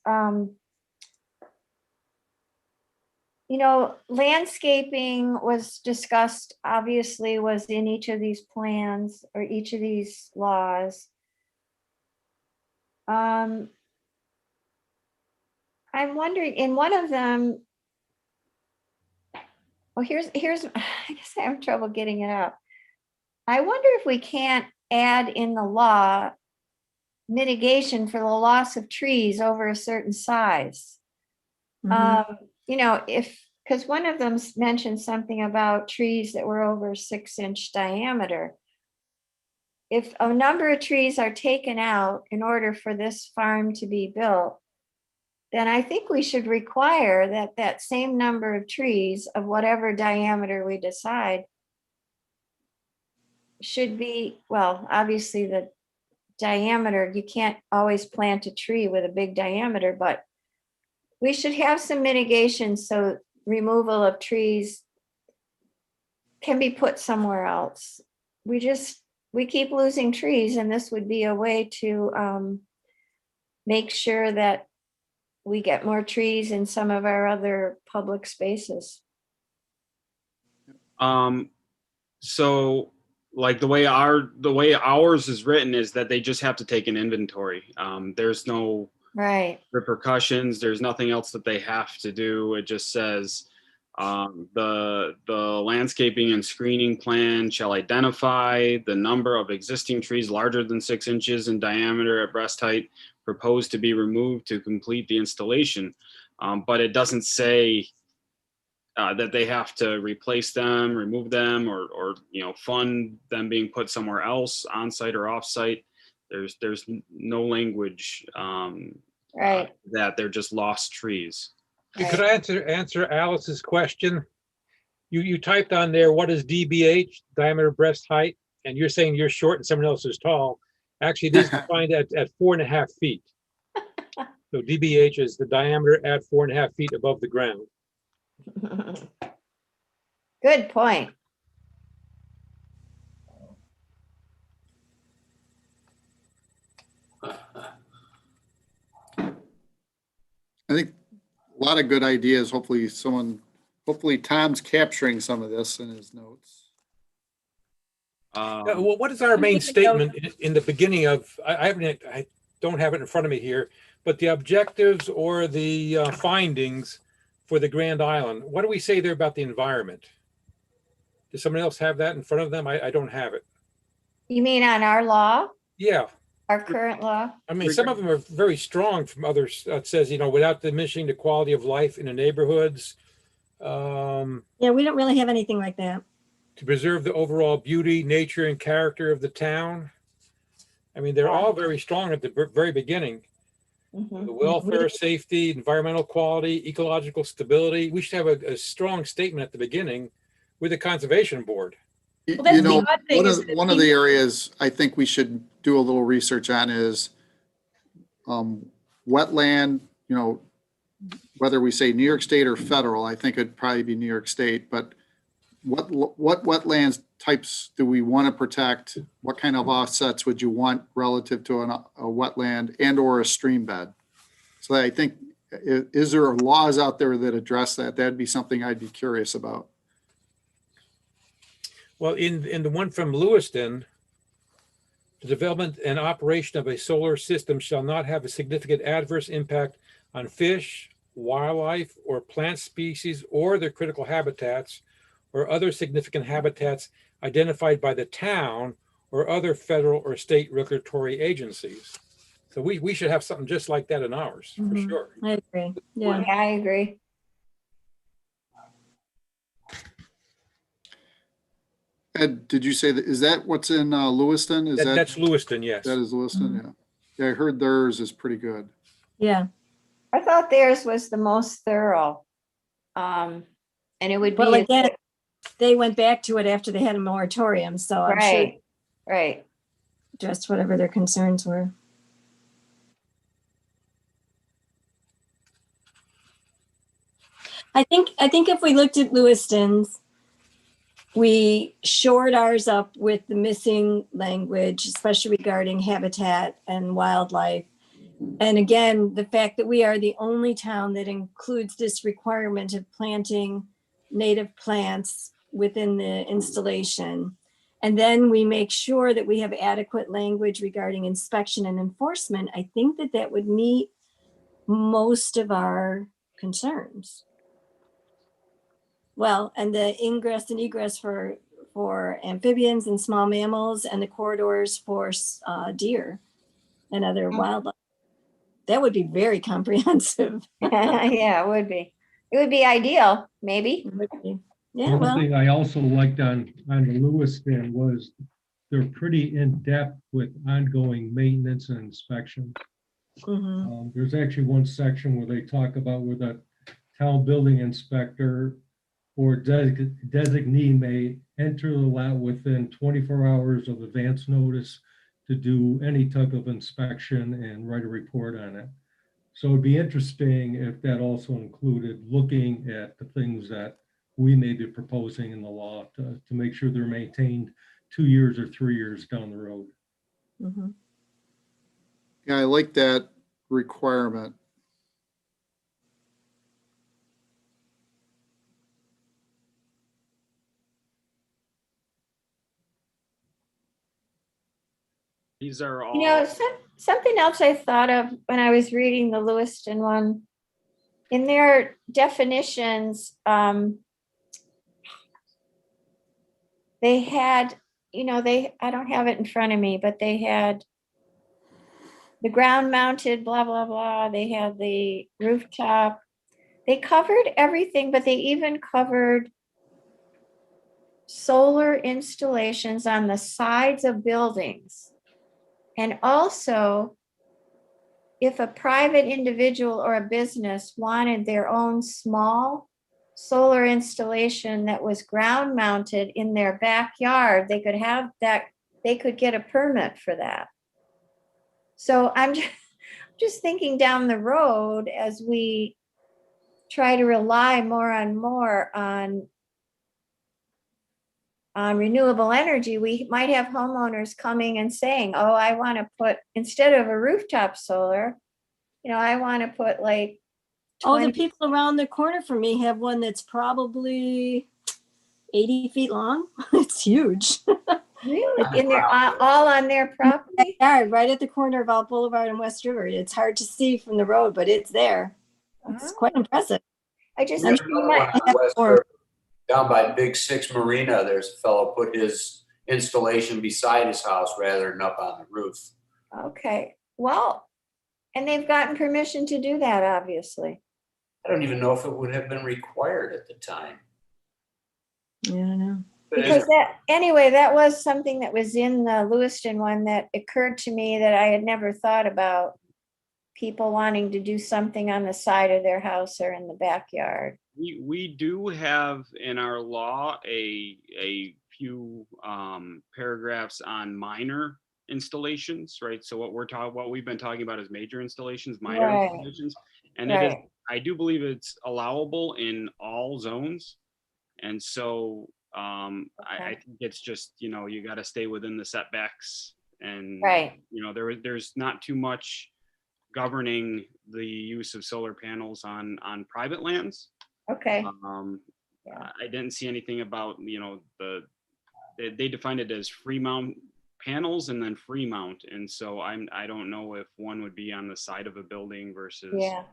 Landscaping was discussed, obviously, was in each of these plans or each of these laws. I'm wondering, in one of them, here's, I guess I have trouble getting it up. I wonder if we can't add in the law mitigation for the loss of trees over a certain size. Because one of them mentioned something about trees that were over 6-inch diameter. If a number of trees are taken out in order for this farm to be built, then I think we should require that same number of trees of whatever diameter we decide should be, well, obviously the diameter, you can't always plant a tree with a big diameter, but we should have some mitigation so removal of trees can be put somewhere else. We keep losing trees, and this would be a way to make sure that we get more trees in some of our other public spaces. So like the way ours is written is that they just have to take an inventory. There's no Right. repercussions. There's nothing else that they have to do. It just says the landscaping and screening plan shall identify the number of existing trees larger than 6 inches in diameter at breast height proposed to be removed to complete the installation. But it doesn't say that they have to replace them, remove them, or fund them being put somewhere else, on site or off site. There's no language Right. that they're just lost trees. Could I answer Alice's question? You typed on there, what is DBH, diameter breast height? And you're saying you're short and someone else is tall. Actually, this is defined at 4.5 feet. So DBH is the diameter at 4.5 feet above the ground. Good point. I think a lot of good ideas. Hopefully Tom's capturing some of this in his notes. Well, what is our main We can go- statement in the beginning of, I don't have it in front of me here, but the objectives or the findings for the Grand Island, what do we say there about the environment? Does somebody else have that in front of them? I don't have it. You mean on our law, Yeah, our current law? I mean, some of them are very strong from others. It says, without diminishing the quality of life in the neighborhoods, Yeah, we don't really have anything like that. to preserve the overall beauty, nature, and character of the town. I mean, they're all very strong at the very beginning. Mhm. The welfare, safety, environmental quality, ecological stability. We should have a strong statement at the beginning with the Conservation Board. Well, that's You the know, odd thing is that one of the areas I think we should do a little research on is wetland, whether we say New York State or federal, I think it'd probably be New York State, but what wetlands types do we want to protect? What kind of offsets would you want relative to a wetland and or a stream bed? So I think, is there laws out there that address that? That'd be something I'd be curious about. Well, in the one from Lewiston, the development and operation of a solar system shall not have a significant adverse impact on fish, wildlife, or plant species or their critical habitats or other significant habitats identified by the town or other federal or state regulatory agencies. So we should have something just like that in ours, for Mhm. sure. I agree. Yeah. Yeah, I agree. Ed, did you say that, is that what's in Lewiston? Is that, That's Lewiston, yes. that is Lewiston? Yeah. Yeah, I heard theirs is pretty good. Yeah. I thought theirs was the most thorough. And it would be. Well, again, they went back to it after they had a moratorium, so I'm sure Right, right. just whatever their concerns were. I think if we looked at Lewiston's, we shored ours up with the missing language, especially regarding habitat and wildlife. And again, the fact that we are the only town that includes this requirement of planting native plants within the installation. And then we make sure that we have adequate language regarding inspection and enforcement. I think that that would meet most of our concerns. Well, and the ingress and egress for amphibians and small mammals and the corridors for deer and other wildlife. That would be very comprehensive. Yeah, it would be. It would be ideal, maybe. Yeah, One well, thing I also liked on the Lewiston was they're pretty in-depth with ongoing maintenance and inspections. mhm. There's actually one section where they talk about where the town building inspector or designee may enter the lot within 24 hours of advance notice to do any type of inspection and write a report on it. So it'd be interesting if that also included looking at the things that we may be proposing in the law to make sure they're maintained 2 years or 3 years down the road. Mhm. Yeah, I like that requirement. These are all. You know, something else I thought of when I was reading the Lewiston one. In their definitions, they had, I don't have it in front of me, but they had the ground mounted, blah, blah, blah. They had the rooftop. They covered everything, but they even covered solar installations on the sides of buildings. And also, if a private individual or a business wanted their own small solar installation that was ground mounted in their backyard, they could have that, they could get a permit for that. So I'm just thinking down the road as we try to rely more and more on renewable energy, we might have homeowners coming and saying, oh, I want to put, instead of a rooftop solar, I want to put like. Oh, the people around the corner from me have one that's probably 80 feet long. It's huge. Really? In their, all on their property? Backyard, right at the corner of Alt Boulevard and West River. It's hard to see from the road, but it's there. It's quite impressive. I just, There's think another you one might- on West or- River, down by Big Six Marina, there's a fellow put his installation beside his house rather than up on the roof. okay, well, and they've gotten permission to do that, obviously. I don't even know if it would have been required at the time. Yeah, I know. But Because that, anyway, that was something that was in the Lewiston one that occurred to me that I had never thought about. People wanting to do something on the side of their house or in the backyard. We do have in our law a few paragraphs on minor installations, right? So what we've been talking about is major installations, minor Right. installations. And it is, Right. I do believe it's allowable in all zones. And so I think it's just, you know, you got to stay within the setbacks and, Right, you know, there's not too much governing the use of solar panels on private lands. okay, Yeah. I didn't see anything about, you know, they defined it as free mount panels and then free mount. And so I don't know if one would be on the side of a building versus. yeah,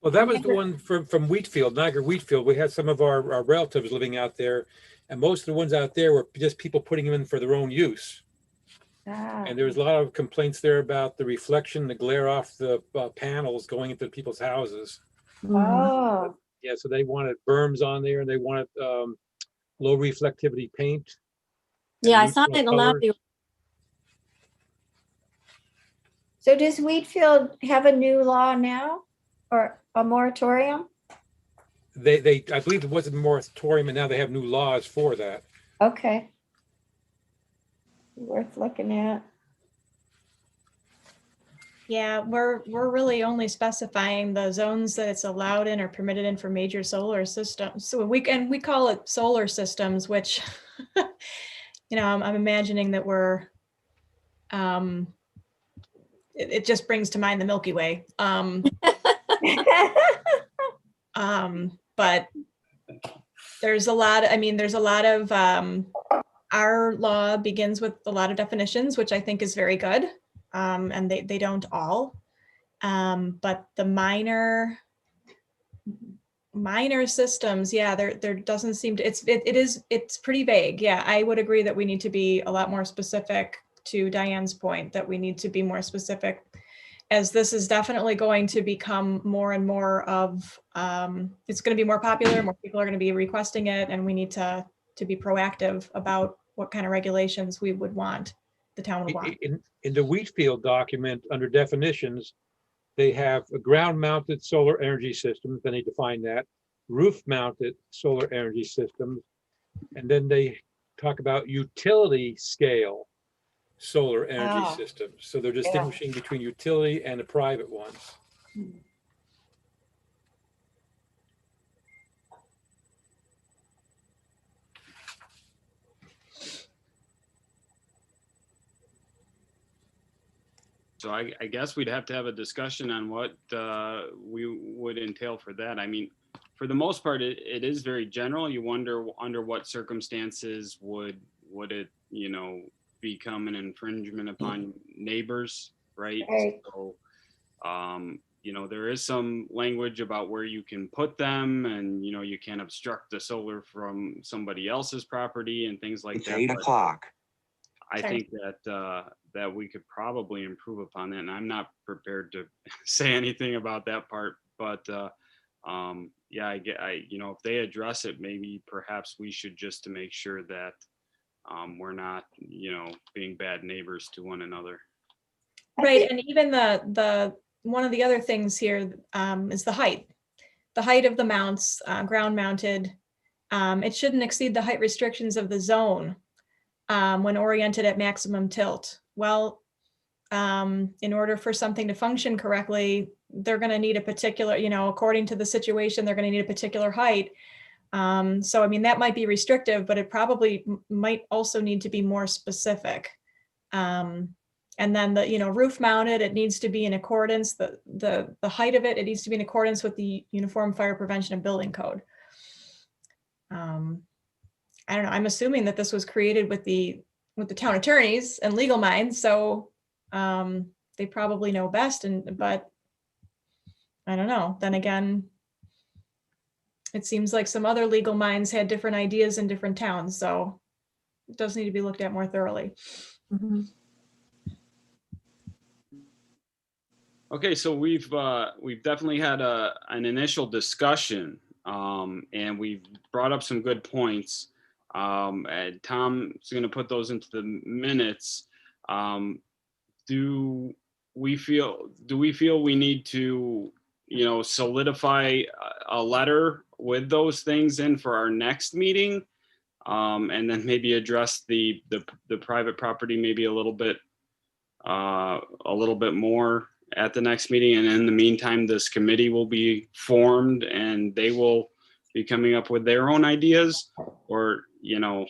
Well, that was the one from Wheatfield, Niagara Wheatfield. We had some of our relatives living out there, and most of the ones out there were just people putting them in for their own use. Ah, And there was a lot of complaints there about the reflection, the glare off the panels going into people's houses. oh, Yeah, so they wanted berms on there, and they wanted low reflectivity paint. and Yeah, I saw neutral it in a lot of colors. the so does Wheatfield have a new law now or a moratorium? They I believe it was a moratorium, and now they have new laws for that. Okay. Worth looking at. Yeah, we're really only specifying the zones that it's allowed in or permitted in for major solar systems. So we call it solar systems, which, you know, I'm imagining that it just brings to mind the Milky Way. But there's a lot of our law begins with a lot of definitions, which I think is very good. And they don't all. But the minor systems, yeah, there doesn't seem to, it's pretty vague. Yeah, I would agree that we need to be a lot more specific, to Diane's point, that we need to be more specific, as this is definitely going to become more and more of, it's going to be more popular, more people are going to be requesting it, and we need to be proactive about what kind of regulations we would want, the town would want. In the Wheatfield document, under definitions, they have a ground-mounted solar energy systems, then they define that, roof-mounted solar energy systems, and then they talk about utility scale solar energy Ah, systems. So they're distinguishing between utility and the private ones. So I guess we'd have to have a discussion on what we would entail for that. I mean, for the most part, it is very general. You wonder under what circumstances would it, you know, become an infringement upon neighbors, right? Right. So, you know, there is some language about where you can put them, and, you know, you can't obstruct the solar from somebody else's property and things like that. It's 8 o'clock. I Sorry. think that we could probably improve upon that, and I'm not prepared to say anything about that part. But yeah, you know, if they address it, maybe perhaps we should, just to make sure that we're not, you know, being bad neighbors to one another. Right, and even the one of the other things here is the height. The height of the mounts, ground mounted, it shouldn't exceed the height restrictions of the zone when oriented at maximum tilt. Well, in order for something to function correctly, they're going to need a particular, you know, according to the situation, they're going to need a particular height. So, I mean, that might be restrictive, but it probably might also need to be more specific. And then the, you know, roof mounted, it needs to be in accordance, the height of it needs to be in accordance with the Uniform Fire Prevention and Building Code. I don't know, I'm assuming that this was created with the with the town attorneys and legal minds, so they probably know best, but I don't know. Then again, it seems like some other legal minds had different ideas in different towns, so it does need to be looked at more thoroughly. Mhm. Okay, so we've definitely had an initial discussion, and we've brought up some good points. And Tom's going to put those into the minutes. Do we feel we need to, solidify a letter with those things in for our next meeting, and then maybe address the private property maybe a little bit more at the next meeting? And in the meantime, this committee will be formed and they will be coming up with their own ideas, or, do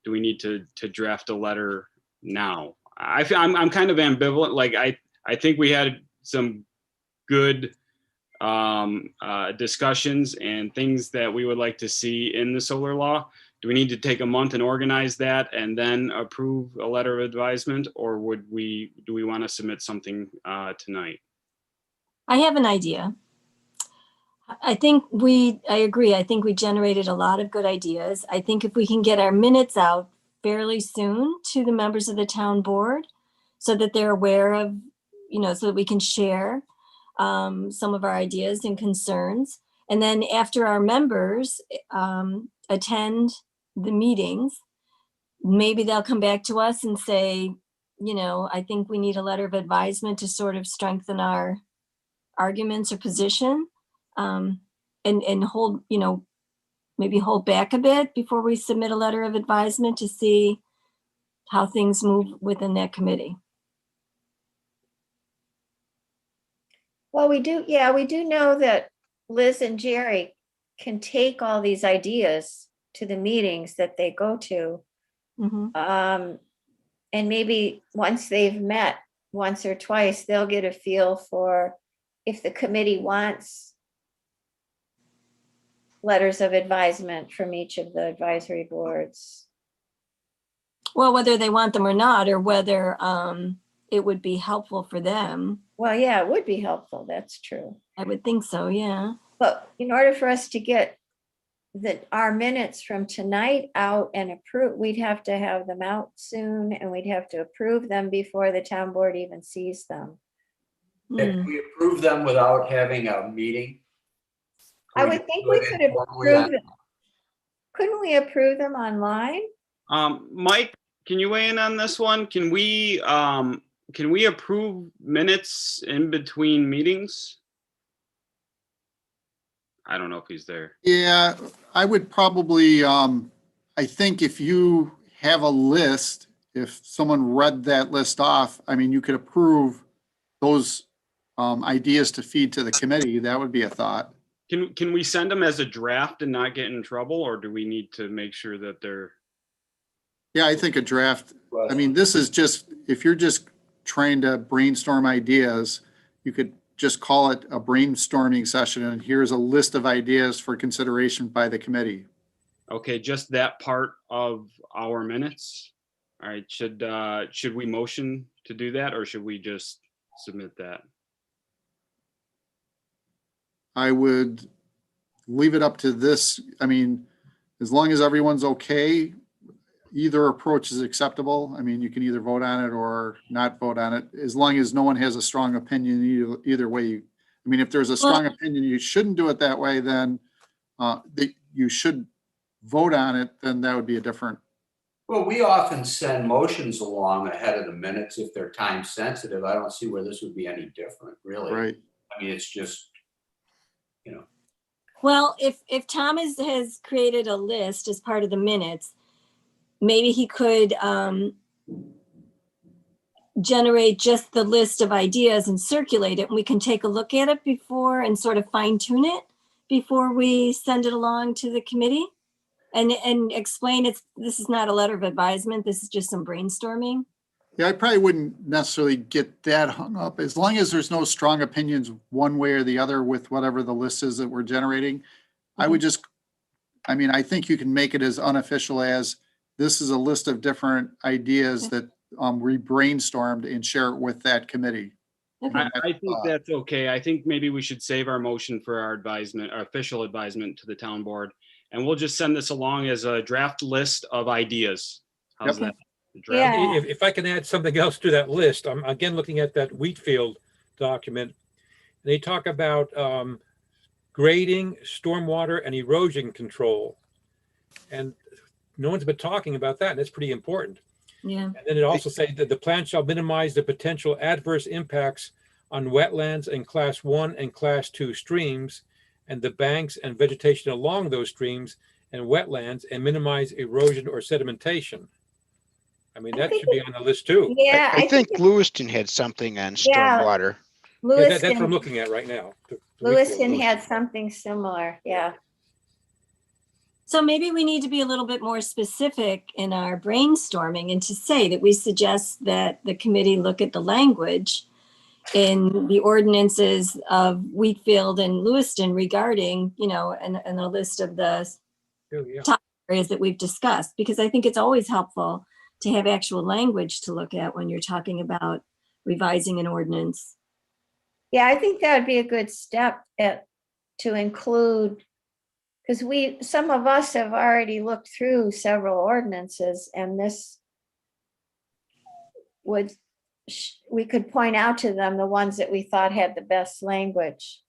we need to draft a letter now? I'm kind of ambivalent. Like, I think we had some good discussions and things that we would like to see in the solar law. Do we need to take a month and organize that and then approve a letter of advisement, or do we want to submit something tonight? I have an idea. I agree. I think we generated a lot of good ideas. I think if we can get our minutes out fairly soon to the members of the town board so that they're aware of, so that we can share some of our ideas and concerns. And then after our members attend the meetings, maybe they'll come back to us and say, I think we need a letter of advisement to sort of strengthen our arguments or position, and hold, maybe hold back a bit before we submit a letter of advisement to see how things move within that committee. Well, we do know that Liz and Jerry can take all these ideas to the meetings that they go to. Mhm. And maybe once they've met once or twice, they'll get a feel for if the committee wants letters of advisement from each of the advisory boards. Well, whether they want them or not, or whether it would be helpful for them. Well, yeah, it would be helpful. That's true. I would think so, yeah. But in order for us to get our minutes from tonight out and approved, we'd have to have them out soon, and we'd have to approve them before the town board even sees them. Can we approve them without having a meeting? I would think we could approve them. Couldn't we approve them online? Mike, can you weigh in on this one? Can we approve minutes in between meetings? I don't know if he's there. Yeah, I would probably, I think if you have a list, if someone read that list off, I mean, you could approve those ideas to feed to the committee. That would be a thought. Can we send them as a draft and not get in trouble, or do we need to make sure that they're? Yeah, I think a draft, I mean, this is just, if you're just trying to brainstorm ideas, you could just call it a brainstorming session, and here's a list of ideas for consideration by the committee. Okay, just that part of our minutes. All right, should we motion to do that, or should we just submit that? I would leave it up to this. I mean, as long as everyone's okay, either approach is acceptable. I mean, you can either vote on it or not vote on it, as long as no one has a strong opinion either way. I mean, if there's a strong opinion, you shouldn't do it that way, then you should vote on it, then that would be a different. Well, we often send motions along ahead of the minutes if they're time sensitive. I don't see where this would be any different, really. Right. I mean, it's just, Well, if Tom has created a list as part of the minutes, maybe he could generate just the list of ideas and circulate it, and we can take a look at it before and sort of fine tune it before we send it along to the committee, and explain this is not a letter of advisement, this is just some brainstorming. Yeah, I probably wouldn't necessarily get that hung up, as long as there's no strong opinions one way or the other with whatever the list is that we're generating. I would just, I mean, I think you can make it as unofficial as, this is a list of different ideas that we brainstormed and share it with that committee. Okay. I think that's okay. I think maybe we should save our motion for our advisement, our official advisement to the town board. And we'll just send this along as a draft list of ideas. How's Yep. that? Draft- Yeah. If I can add something else to that list, I'm again looking at that Wheatfield document. They talk about grading, stormwater, and erosion control. And no one's been talking about that, and that's pretty important. Yeah. And then it also says that the plan shall minimize the potential adverse impacts on wetlands and class 1 and class 2 streams and the banks and vegetation along those streams and wetlands, and minimize erosion or sedimentation. I mean, that think should be on the list too. Yeah, I think Lewiston had something on Yeah. stormwater. Yeah, that's what I'm Lewiston, looking at right now. the Lewiston Wheatfield. had something similar, yeah. So maybe we need to be a little bit more specific in our brainstorming and to say that we suggest that the committee look at the language in the ordinances of Wheatfield and Lewiston regarding, and a list of the Yeah. areas that we've discussed, because I think it's always helpful to have actual language to look at when you're talking about revising an ordinance. Yeah, I think that would be a good step to include, because some of us have already looked through several ordinances, and this we could point out to them the ones that we thought had the best language.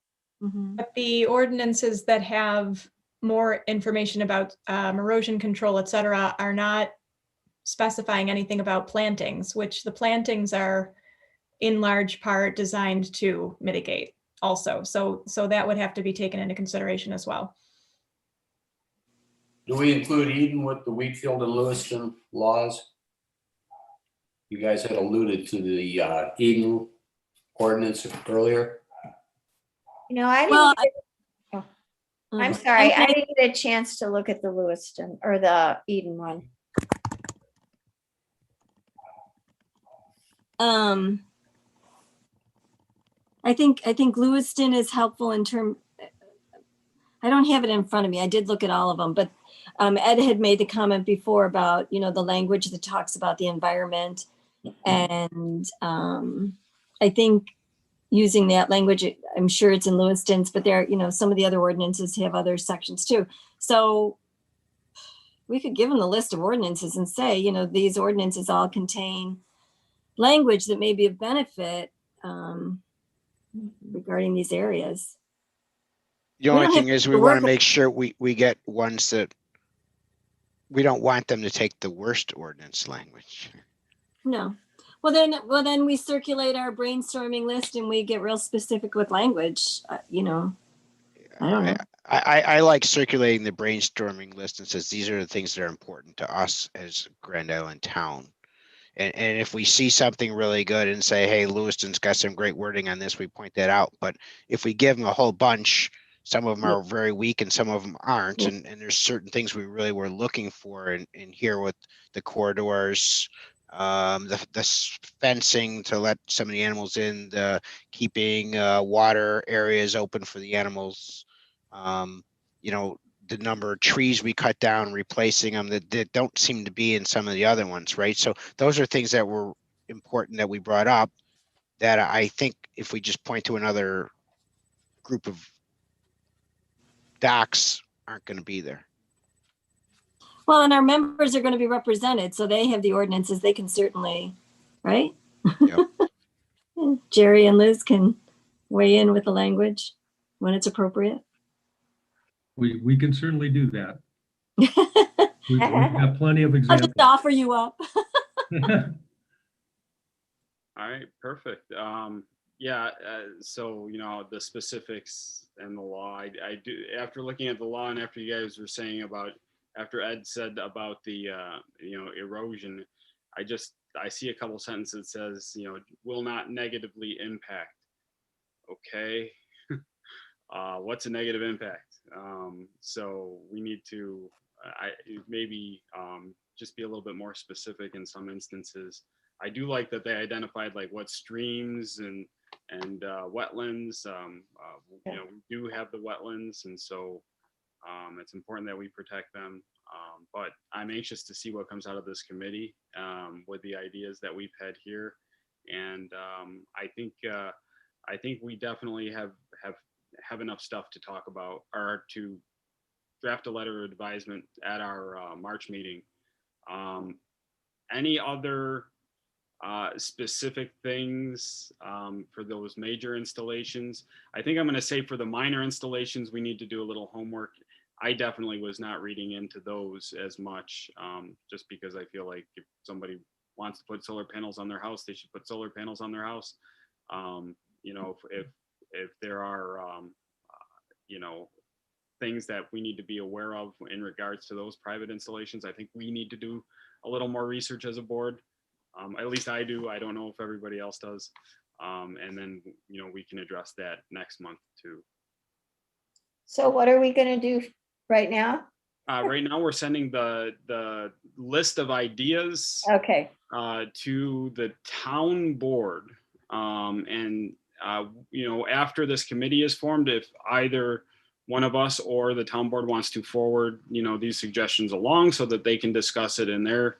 Mhm. But the ordinances that have more information about erosion control, et cetera, are not specifying anything about plantings, which the plantings are in large part designed to mitigate also. So that would have to be taken into consideration as well. Do we include Eden with the Wheatfield and Lewiston laws? You guys had alluded to the Eden ordinance earlier. I Well, didn't, I'm sorry, I didn't get a chance to look at the Lewiston or the Eden one. I think Lewiston is helpful in I don't have it in front of me. I did look at all of them, but Ed had made the comment before about, the language that talks about the environment. And I think using that language, I'm sure it's in Lewiston's, but there, some of the other ordinances have other sections too. So we could give them the list of ordinances and say, these ordinances all contain language that may be of benefit regarding these areas. The We only don't thing have is to we work want to with- make sure we get ones that we don't want them to take the worst ordinance language. No. Well, then we circulate our brainstorming list and we get real specific with language, I don't know. I like circulating the brainstorming list and says these are the things that are important to us as Grand Island town. And if we see something really good and say, hey, Lewiston's got some great wording on this, we point that out. But if we give them a whole bunch, some of them are very weak and some of them aren't. Yeah. And there's certain things we really were looking for in here with the corridors, the fencing to let some of the animals in, the keeping water areas open for the animals. The number of trees we cut down, replacing them that don't seem to be in some of the other ones, right? So those are things that were important that we brought up that I think if we just point to another group of docs aren't going to be there. Well, and our members are going to be represented, so they have the ordinances. They can certainly, right? Yep. Jerry and Liz can weigh in with the language when it's appropriate. We can certainly do that. I'll We've got plenty of just examples. offer you up. All right, perfect. So, the specifics and the law, I do, after looking at the law and after you guys were saying about, after Ed said about the, erosion, I see a couple sentences that says, will not negatively impact. Okay. What's a negative impact? So we need to, maybe just be a little bit more specific in some instances. I do like that they identified like what streams and wetlands. We do have the wetlands, and so It's important that we protect them. But I'm anxious to see what comes out of this committee with the ideas that we've had here. And I think we definitely have enough stuff to talk about, or to draft a letter of advisement at our March meeting. Any other specific things for those major installations? I think I'm going to say for the minor installations, we need to do a little homework. I definitely was not reading into those as much, just because I feel like if somebody wants to put solar panels on their house, they should put solar panels on their house. You know, if there are, you know, things that we need to be aware of in regards to those private installations, I think we need to do a little more research as a board. At least I do. I don't know if everybody else does. And then, you know, we can address that next month too. So what are we gonna do right now? Right now, we're sending the list of ideas Okay, to the town board. And, you know, after this committee is formed, if either one of us or the town board wants to forward, you know, these suggestions along so that they can discuss it in their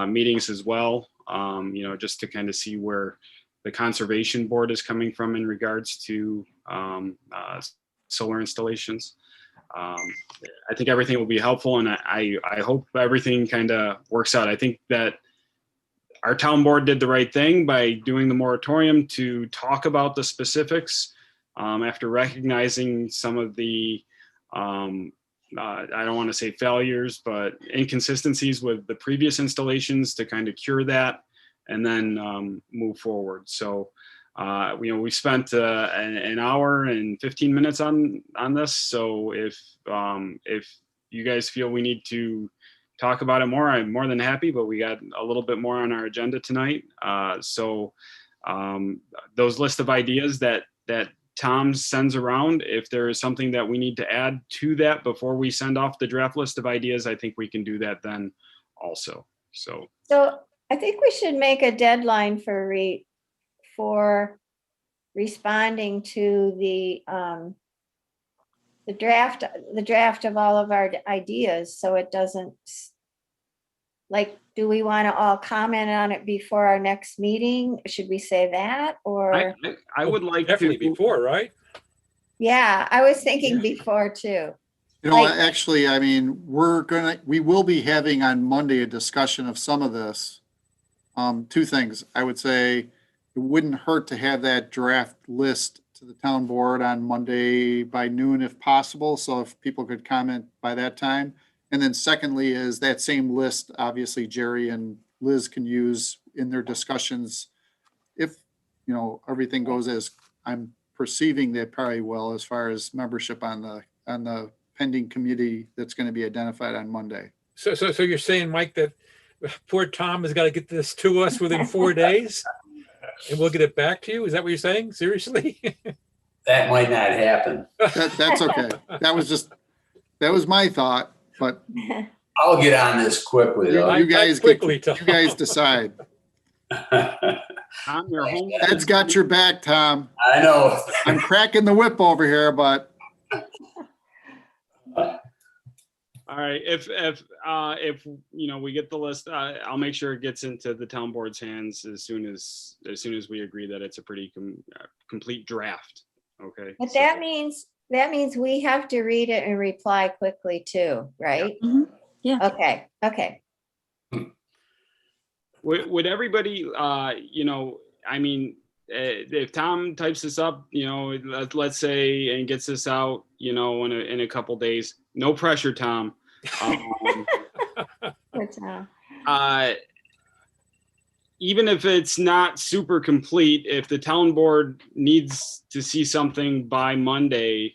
meetings as well, you know, just to kind of see where the conservation board is coming from in regards to solar installations. I think everything will be helpful, and I hope everything kind of works out. I think that our town board did the right thing by doing the moratorium to talk about the specifics after recognizing some of the, I don't want to say failures, but inconsistencies with the previous installations, to kind of cure that and then move forward. So, you know, we spent an hour and 15 minutes on this. So if you guys feel we need to talk about it more, I'm more than happy, but we got a little bit more on our agenda tonight. So those list of ideas that Tom sends around, if there is something that we need to add to that before we send off the draft list of ideas, I think we can do that then also. So I think we should make a deadline for responding to the draft of all of our ideas, so it doesn't, like, do we want to all comment on it before our next meeting? Should we say that, or? I would like Definitely to, before, right? Yeah, I was thinking before too. You know, Like- actually, I mean, we will be having on Monday a discussion of some of this. Two things. I would say it wouldn't hurt to have that draft list to the town board on Monday by noon if possible. So if people could comment by that time. And then secondly is that same list, obviously Jerry and Liz can use in their discussions. If, you know, everything goes as I'm perceiving they probably will, as far as membership on the pending committee that's going to be identified on Monday. So you're saying, Mike, that poor Tom has got to get this to us within 4 days and we'll get it back to you? Is that what you're saying? Seriously? That might not happen. That's okay. That was my thought, but I'll get on this quickly though. you guys quickly, Tom. you guys decide. Tom, your home. Ed's got your back, Tom. I know. I'm cracking the whip over here, but All right, if you know, we get the list, I'll make sure it gets into the town board's hands as soon as we agree that it's a pretty complete draft. Okay. But So- that means we have to read it and reply quickly too, right? Mhm. Yeah. Okay. Would everybody, you know, I mean, if Tom types this up, you know, let's say, and gets this out, you know, in a couple days, no pressure, Tom. What's now? Even if it's not super complete, if the town board needs to see something by Monday,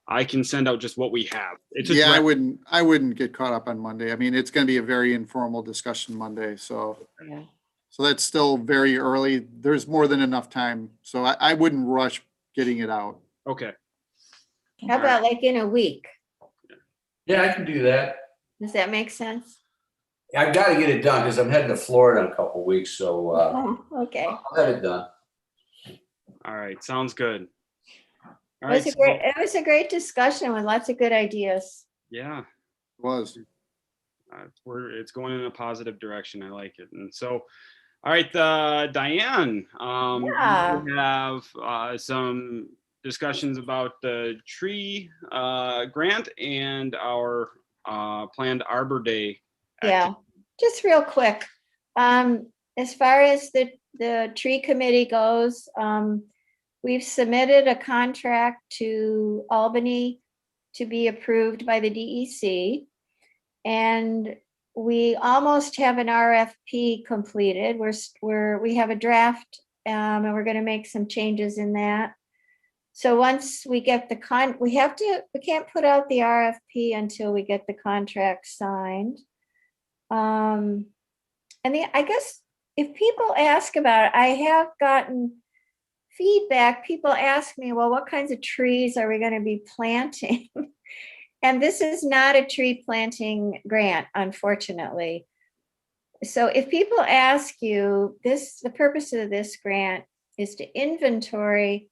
I can send out just what we have. It's a yeah, draft. I wouldn't get caught up on Monday. I mean, it's going to be a very informal discussion Monday, so Yeah. that's still very early. There's more than enough time, so I wouldn't rush getting it out. Okay. How about like in a week? Yeah, I can do that. Does that make sense? I've got to get it done because I'm heading to Florida in a couple of weeks, so Oh, okay. I'll have it done. All right. Sounds good. All It was right. a great, it was a great discussion with lots of good ideas. Yeah, Was. it's going in a positive direction. I like it. And so, all right, Diane, Yeah. you have some discussions about the tree grant and our planned Arbor Day. Yeah, just real quick. As far as the tree committee goes, we've submitted a contract to Albany to be approved by the DEC. And we almost have an RFP completed. We have a draft, and we're gonna make some changes in that. So once we get we can't put out the RFP until we get the contract signed. And I guess if people ask about it, I have gotten feedback. People ask me, well, what kinds of trees are we going to be planting? And this is not a tree planting grant, unfortunately. So if people ask you, the purpose of this grant is to inventory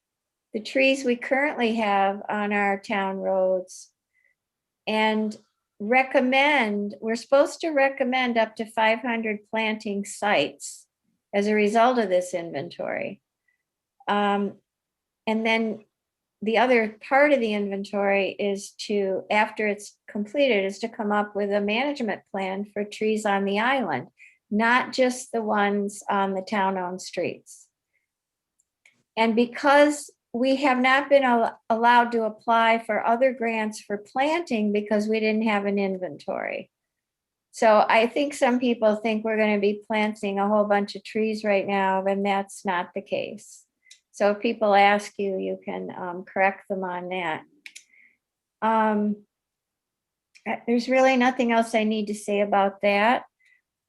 the trees we currently have on our town roads and we're supposed to recommend up to 500 planting sites as a result of this inventory. And then the other part of the inventory is to, after it's completed, is to come up with a management plan for trees on the island, not just the ones on the town-owned streets. And because we have not been allowed to apply for other grants for planting because we didn't have an inventory. So I think some people think we're going to be planting a whole bunch of trees right now, and that's not the case. So if people ask you, you can correct them on that. There's really nothing else I need to say about that.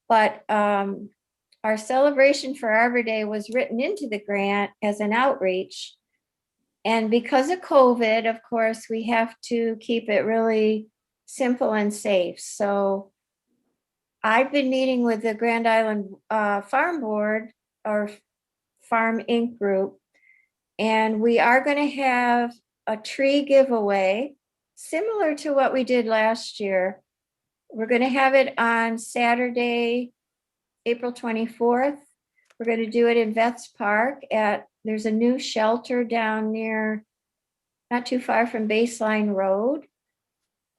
But our celebration for Arbor Day was written into the grant as an outreach. And because of COVID, of course, we have to keep it really simple and safe. So I've been meeting with the Grand Island Farm Board or Farm Inc. group, and we are going to have a tree giveaway similar to what we did last year. We're going to have it on Saturday, April 24th. We're going to do it in Vets Park there's a new shelter down near, not too far from Baseline Road.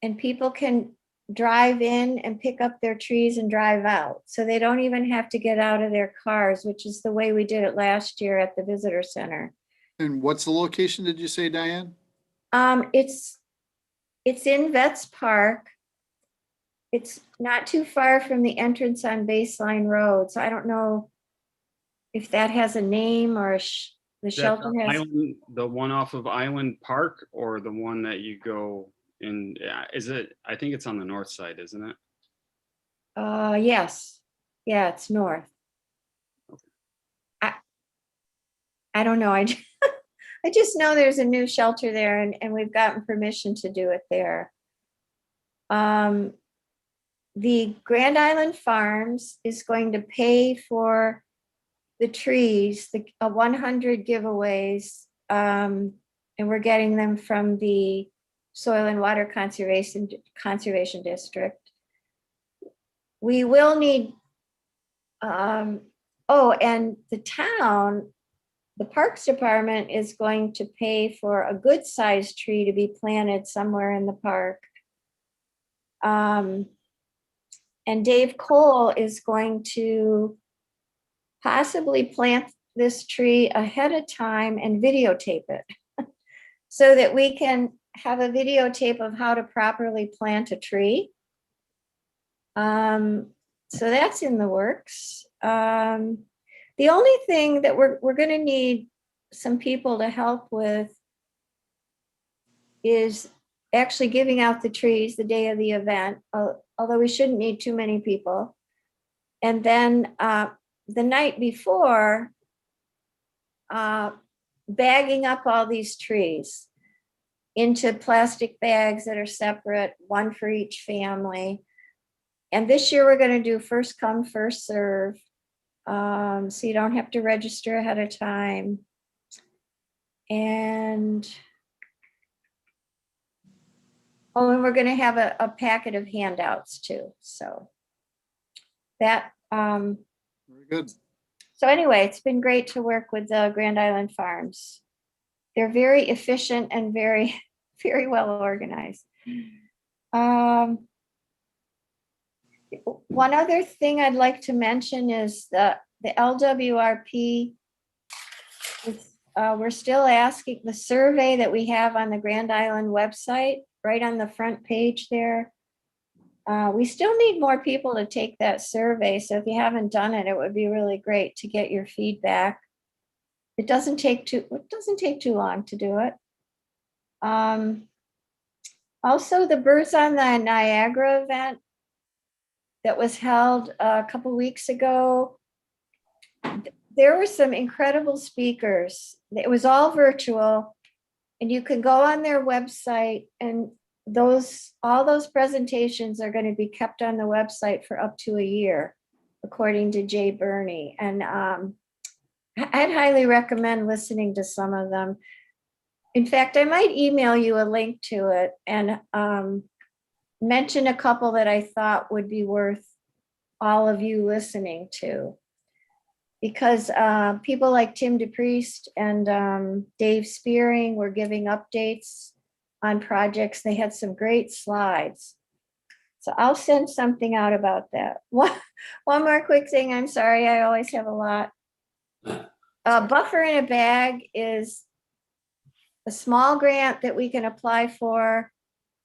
And people can drive in and pick up their trees and drive out. So they don't even have to get out of their cars, which is the way we did it last year at the visitor center. And what's the location, did you say, Diane? It's in Vets Park. It's not too far from the entrance on Baseline Road. So I don't know if that has a name or the shelter has. The one off of Island Park or the one that you go in? I think it's on the north side, isn't it? Yes. Yeah, it's north. I don't know. I just know there's a new shelter there and we've gotten permission to do it there. The Grand Island Farms is going to pay for the trees, the 100 giveaways, and we're getting them from the Soil and Water Conservation District. We will need, and the town, the Parks Department is going to pay for a good sized tree to be planted somewhere in the park. And Dave Cole is going to possibly plant this tree ahead of time and videotape it so that we can have a videotape of how to properly plant a tree. So that's in the works. The only thing that we're going to need some people to help with is actually giving out the trees the day of the event, although we shouldn't need too many people. And then the night before, bagging up all these trees into plastic bags that are separate, one for each family. And this year we're going to do first come, first serve. So you don't have to register ahead of time. And Oh, and we're gonna have a packet of handouts too, so. That, Very good. so anyway, it's been great to work with the Grand Island Farms. They're very efficient and very, very well organized. One other thing I'd like to mention is the LWRP. We're still asking the survey that we have on the Grand Island website, right on the front page there. We still need more people to take that survey. So if you haven't done it, it would be really great to get your feedback. It doesn't take too long to do it. Also, the Birds on the Niagara event that was held a couple weeks ago, there were some incredible speakers. It was all virtual, and you can go on their website, and all those presentations are going to be kept on the website for up to a year, according to Jay Burney. And I'd highly recommend listening to some of them. In fact, I might email you a link to it and mention a couple that I thought would be worth all of you listening to. Because people like Tim DePriest and Dave Spearing were giving updates on projects. They had some great slides. So I'll send something out about that. One more quick thing. I'm sorry, I always have a lot. Buffer in a Bag is a small grant that we can apply for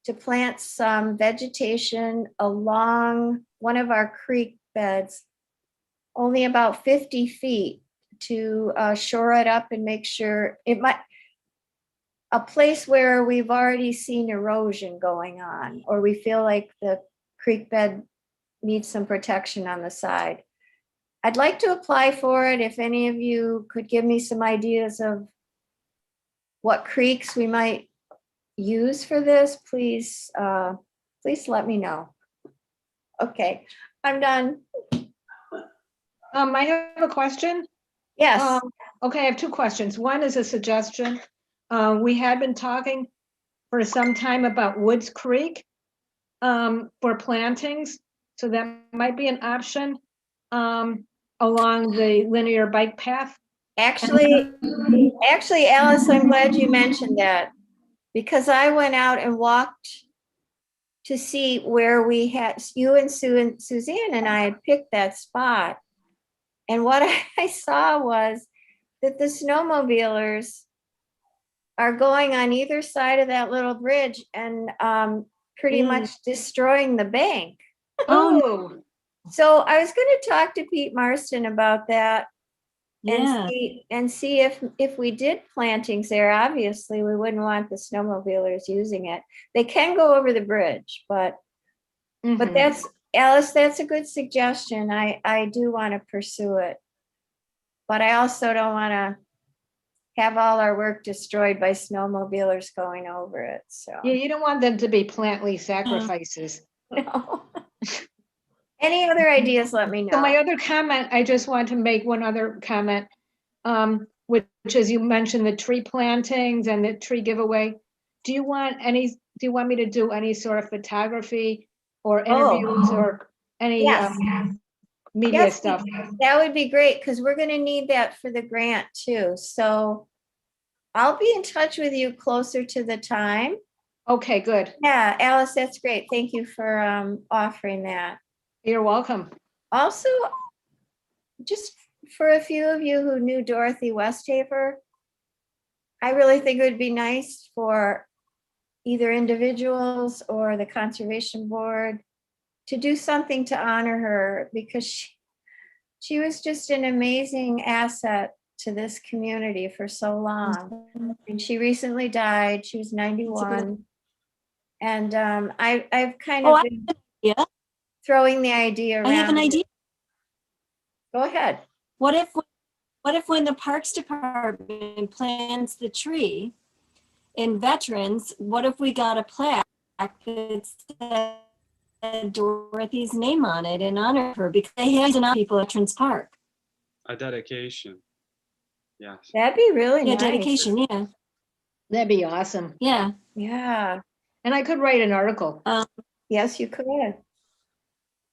to plant some vegetation along one of our creek beds, only about 50 feet, to shore it up and make sure a place where we've already seen erosion going on, or we feel like the creek bed needs some protection on the side. I'd like to apply for it. If any of you could give me some ideas of what creeks we might use for this, please let me know. Okay, I'm done. I have a question. Yes. Okay, I have two questions. One is a suggestion. We had been talking for some time about Woods Creek for plantings, so that might be an option along the linear bike path. Actually, Alice, I'm glad you mentioned that, because I went out and walked to see where we had, you and Sue and Suzanne and I had picked that spot. And what I saw was that the snowmobilers are going on either side of that little bridge and pretty much destroying the bank. Oh, So I was going to talk to Pete Marston about that. Yeah. And see if we did plantings there. Obviously, we wouldn't want the snowmobilers using it. They can go over the bridge, but that's, Alice, that's a good suggestion. I do want to pursue it, but I also don't want to have all our work destroyed by snowmobilers going over it. So yeah, you don't want them to be plantly sacrifices. no. Any other ideas? Let me So know. my other comment, I just want to make one other comment, which is you mentioned the tree plantings and the tree giveaway. Do you want me to do any sort of photography or interviews or any Yes. media Yes, stuff? that would be great, because we're going to need that for the grant too. So I'll be in touch with you closer to the time. Okay, good. Yeah, Alice, that's great. Thank you for offering that. You're welcome. Also, just for a few of you who knew Dorothy Westhaver, I really think it would be nice for either individuals or the Conservation Board to do something to honor her, because she was just an amazing asset to this community for so long. And she recently died. She was 91. And I've kind of been throwing the idea around. I have an idea. Go ahead. What if when the Parks Department plants the tree in Veterans, what if we got a plaque that said Dorothy's name on it in honor of her, because they have enough people at Veterans Park. A dedication. Yes. That'd be really Yeah, nice. dedication, yeah. That'd be awesome. Yeah. Yeah. And I could write an article. Yes, you could.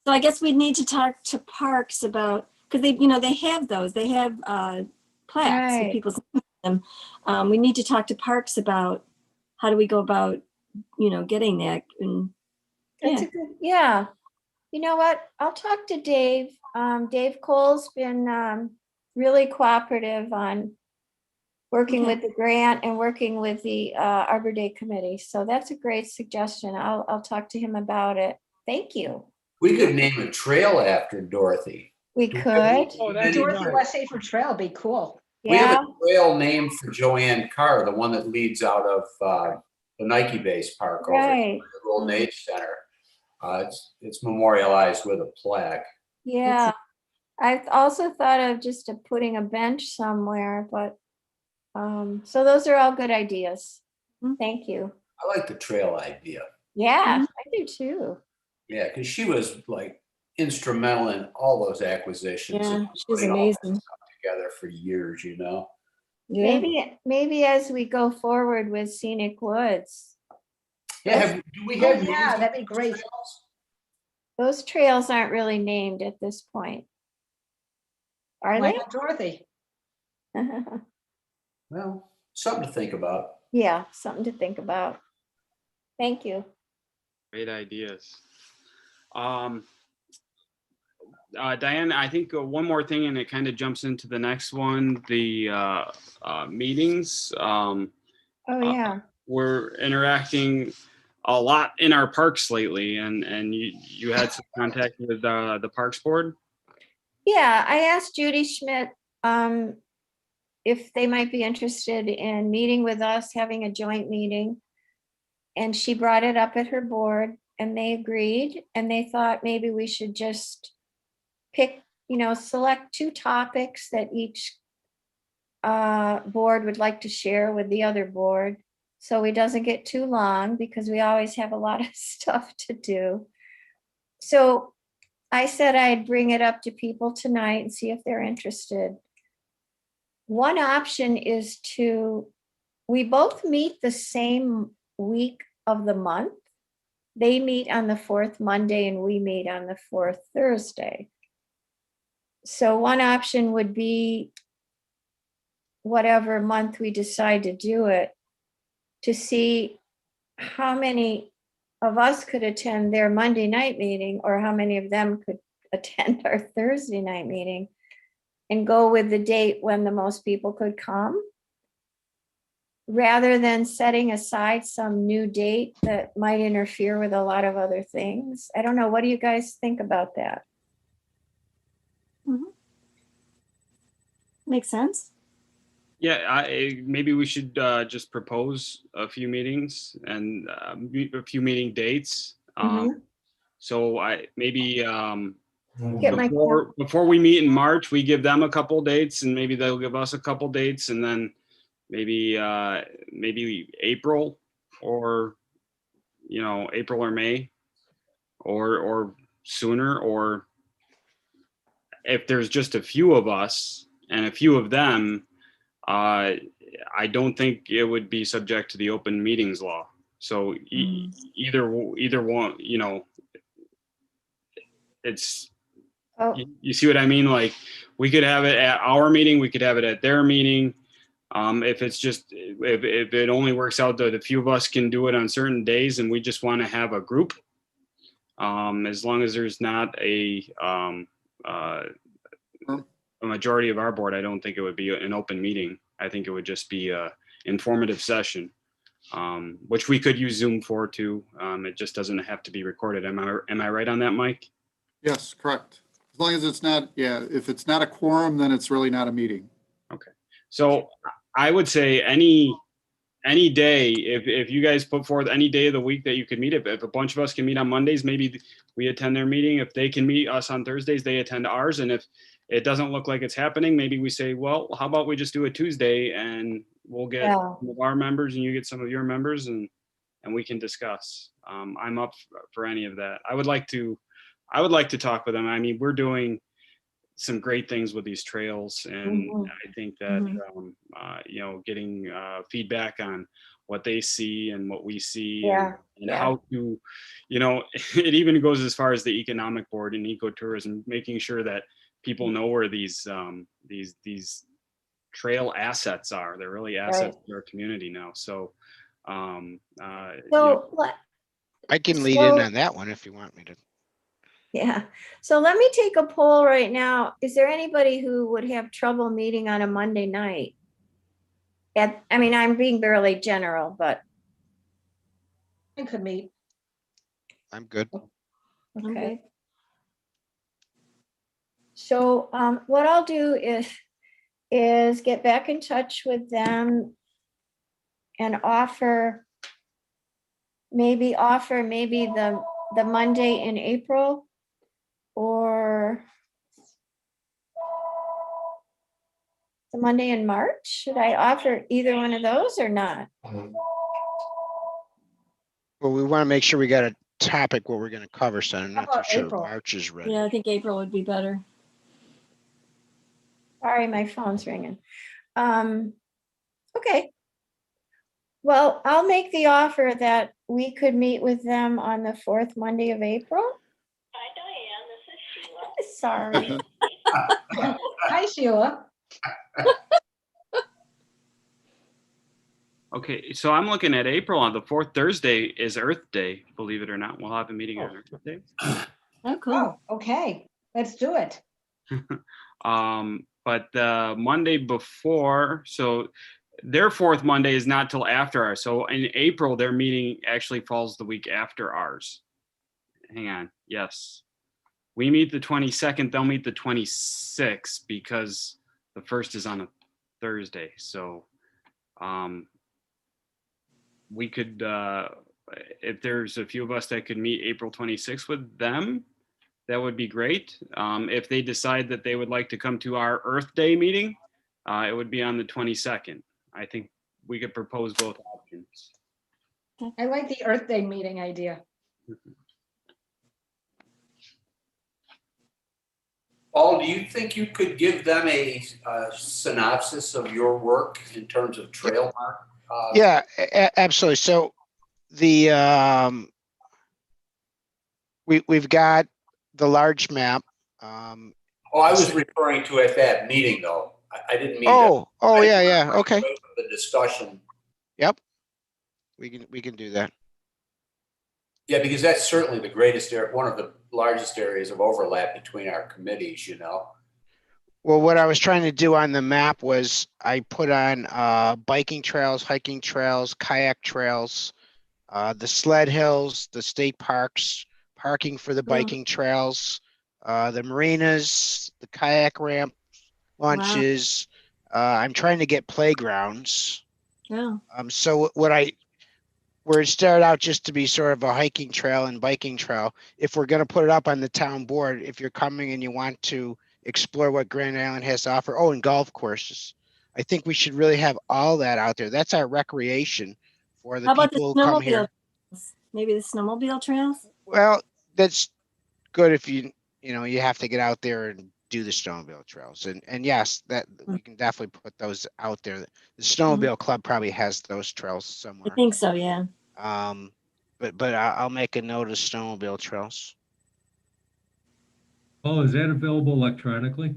So I guess we need to talk to parks about, because they have those, they have plaques with Right. people's names on them. We need to talk to parks about how do we go about, getting that. And That's yeah. a good, yeah. You know what? I'll talk to Dave. Dave Cole's been really cooperative on working Okay. with the grant and working with the Arbor Day Committee. So that's a great suggestion. I'll talk to him about it. Thank you. We could name a trail after Dorothy. We Do we could, have- Oh, that'd be Dorothy nice. West Safer Trail, be cool. We have yeah, a trail named for Joanne Carr, the one that leads out of the Nike base park over at right, the Golden Age Center. It's memorialized with a plaque. yeah. I also thought of just putting a bench somewhere, but, so those are all good ideas. Mhm. Thank you. I like the trail idea. Yeah, I do too. Yeah, because she was like instrumental in all those acquisitions. Yeah, and she was putting all this amazing. stuff together for years, you know? Yeah. Maybe as we go forward with Scenic Woods, Yeah, do we Oh, have? yeah, names that'd be of those great. trails? those trails aren't really named at this point. Are Why they? not Dorothy? Well, something to think about. Yeah, something to think about. Thank you. Great ideas. Diane, I think one more thing, and it kind of jumps into the next one, the meetings. Oh, yeah. We're interacting a lot in our parks lately, and you had some contact with the Parks Board? Yeah, I asked Judy Schmidt if they might be interested in meeting with us, having a joint meeting. And she brought it up at her board and they agreed, and they thought maybe we should just pick, select 2 topics that each board would like to share with the other board. So it doesn't get too long because we always have a lot of stuff to do. So I said I'd bring it up to people tonight and see if they're interested. One option is we both meet the same week of the month. They meet on the 4th Monday and we meet on the 4th Thursday. So one option would be whatever month we decide to do it, to see how many of us could attend their Monday night meeting or how many of them could attend our Thursday night meeting, and go with the date when the most people could come, rather than setting aside some new date that might interfere with a lot of other things. I don't know. What do you guys think about that? Makes sense. Yeah, maybe we should just propose a few meetings and a few meeting dates. So maybe Get my before we meet in March, we give them a couple dates, and maybe they'll give us a couple dates, and then maybe April or April or May or sooner, or if there's just a few of us and a few of them, I don't think it would be subject to the open meetings law. So either one, it's, Oh, you see what I mean? Like, we could have it at our meeting, we could have it at their meeting. If it only works out that a few of us can do it on certain days and we just want to have a group, as long as there's not a majority of our board, I don't think it would be an open meeting. I think it would just be a informative session, which we could use Zoom for too. It just doesn't have to be recorded. Am I right on that, Mike? Yes, correct. As long as it's not, if it's not a quorum, then it's really not a meeting. Okay. So I would say any day, if you guys put forth any day of the week that you could meet, if a bunch of us can meet on Mondays, maybe we attend their meeting. If they can meet us on Thursdays, they attend ours. And if it doesn't look like it's happening, maybe we say, well, how about we just do a Tuesday and we'll get some of our members and you get some of your members, and we can discuss. I'm up for any of that. I would like to talk with them. I mean, we're doing some great things with these trails, and I think that getting feedback on what they see and what we see. Yeah, And yeah. how to, it even goes as far as the economic board and ecotourism, making sure that people know where these trail assets are. They're really assets to our community now. So, So, let- I can lead in So- on that one if you want me to. yeah. So let me take a poll right now. Is there anybody who would have trouble meeting on a Monday night? I mean, I'm being barely general, but I could meet. I'm good. okay. So what I'll do is get back in touch with them and offer maybe the Monday in April or the Monday in March. Should I offer either one of those or not? Well, we want to make sure we got a topic what we're going to cover, so I'm not too about sure if April? March is ready. Yeah, I think April would be better. Sorry, my phone's ringing. Okay. Well, I'll make the offer that we could meet with them on the fourth Monday of April. Hi, Diane, this is Sheila. Sorry. Hi, Sheila. Okay, so I'm looking at April. On the fourth Thursday is Earth Day, believe it or not. We'll have a meeting on Earth Day. Oh, cool. Oh, okay, let's do it. But the Monday before, so their fourth Monday is not till after ours. So in April, their meeting actually falls the week after ours. Hang on, yes. We meet the 22nd, they'll meet the 26th because the first is on a Thursday. So we could, if there's a few of us that could meet April 26th with them, that would be great. If they decide that they would like to come to our Earth Day meeting, it would be on the 22nd. I think we could propose both options. I like the Earth Day meeting idea. Paul, do you think you could give them a synopsis of your work in terms of trail mark? Yeah, absolutely. So the we've got the large map. Oh, I was referring to at that meeting, though. I didn't mean. Oh, yeah. Okay. The discussion. Yep. We can do that. Yeah, because that's certainly the greatest area, one of the largest areas of overlap between our committees, Well, what I was trying to do on the map was I put on biking trails, hiking trails, kayak trails, the sled hills, the state parks, parking for the biking trails, the marinas, the kayak ramp launches. I'm trying to get playgrounds. Yeah. So where it started out just to be sort of a hiking trail and biking trail, if we're going to put it up on the town board, if you're coming and you want to explore what Grand Island has to offer, and golf courses, I think we should really have all that out there. That's our recreation for the How about the people who come here. snowmobile trails? Maybe the snowmobile trails? Well, that's good if you have to get out there and do the snowmobile trails. And yes, that we can definitely put those out there. The snowmobile club probably has those trails I somewhere. think so, yeah. But I'll make a note of snowmobile trails. Oh, is that available electronically?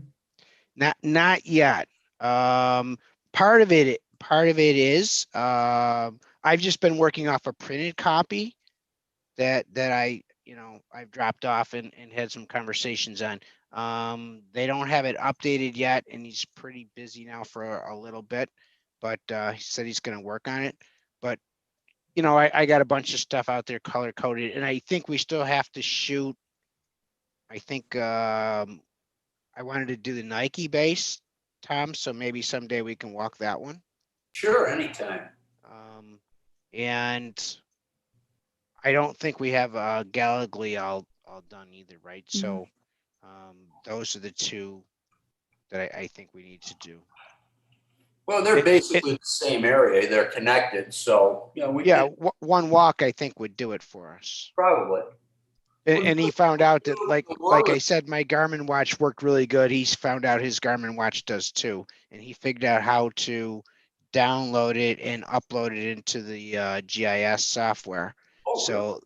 Not yet. Part of it is I've just been working off a printed copy that I've dropped off and had some conversations on. They don't have it updated yet, and he's pretty busy now for a little bit, but he said he's going to work on it. But I got a bunch of stuff out there color coded, and I think we still have to shoot. I think I wanted to do the Nike base, Tom, so maybe someday we can walk that one. Sure, anytime. And I don't think we have Gallagly all done either, right? So those are the two that I think we need to do. Well, they're basically the same area. They're connected, so one walk I think would do it for us. Probably. And he found out that, like I said, my Garmin watch worked really good. He's found out his Garmin watch does too, and he figured out how to download it and upload it into the GIS software. So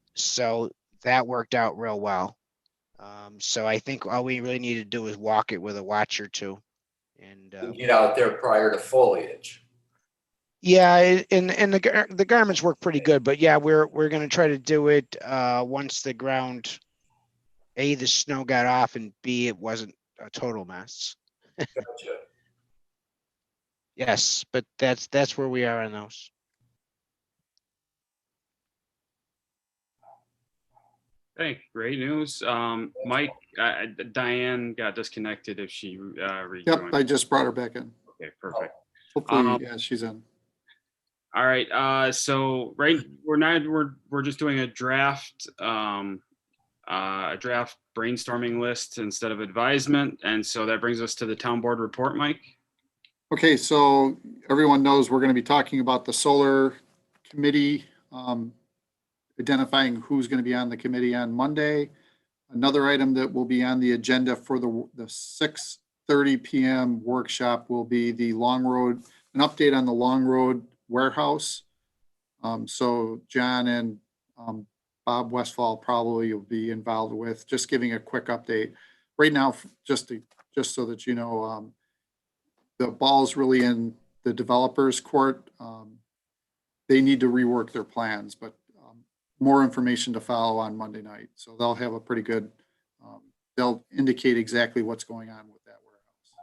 that worked out real well. So I think all we really need to do is walk it with a watch or two. And Get out there prior to foliage. yeah, and the garments work pretty good, but yeah, we're gonna try to do it once the ground, A, the snow got off, and B, it wasn't a total mess. Gotcha. Yes, but that's where we are on those. Hey, great news. Mike, Diane got disconnected if she Yep, rejoined. I just brought her back in. Okay, perfect. Hopefully, yeah, she's in. All right, so we're just doing a draft brainstorming list instead of advisement. And so that brings us to the town board report, Mike. Okay, so everyone knows we're going to be talking about the solar committee, identifying who's going to be on the committee on Monday. Another item that will be on the agenda for the 6:30 p.m. workshop will be the Long Road, an update on the Long Road warehouse. So John and Bob Westfall probably will be involved with just giving a quick update. Right now, just so that you know, the ball's really in the developer's court. They need to rework their plans, but more information to follow on Monday night. So they'll have a pretty good, they'll indicate exactly what's going on with that warehouse.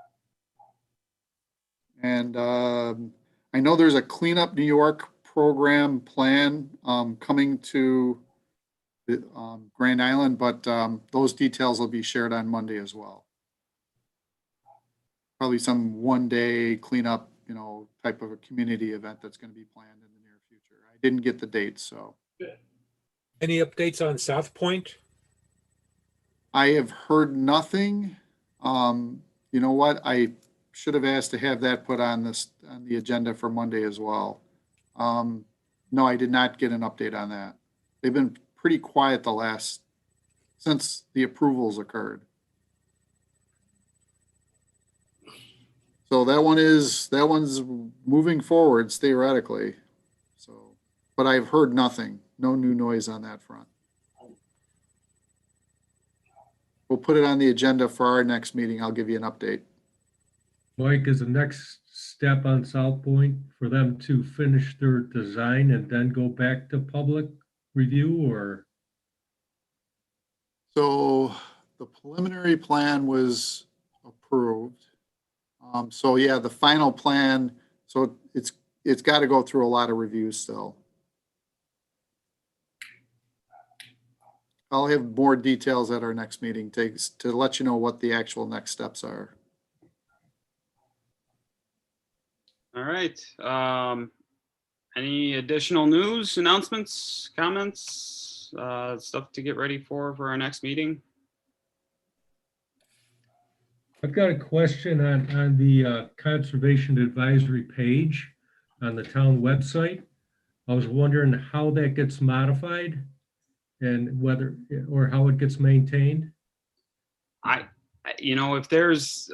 And I know there's a Cleanup New York program plan coming to the, Grand Island, but those details will be shared on Monday as well. Probably some one-day cleanup, type of a community event that's going to be planned in the near future. I didn't get the dates, so. Any updates on South Point? I have heard nothing. You know what? I should have asked to have that put on the agenda for Monday as well. No, I did not get an update on that. They've been pretty quiet since the approvals occurred. So that one's moving forwards theoretically. So, but I've heard nothing, no new noise on that front. We'll put it on the agenda for our next meeting. I'll give you an update. Mike, is the next step on South Point for them to finish their design and then go back to public review, or? So the preliminary plan was approved. So yeah, the final plan, so it's got to go through a lot of reviews still. I'll have more details at our next meeting to let you know what the actual next steps are. All right. Any additional news, announcements, comments, stuff to get ready for our next meeting? I've got a question on the Conservation Advisory page on the town website. I was wondering how that gets modified and whether, or how it gets maintained. If there's,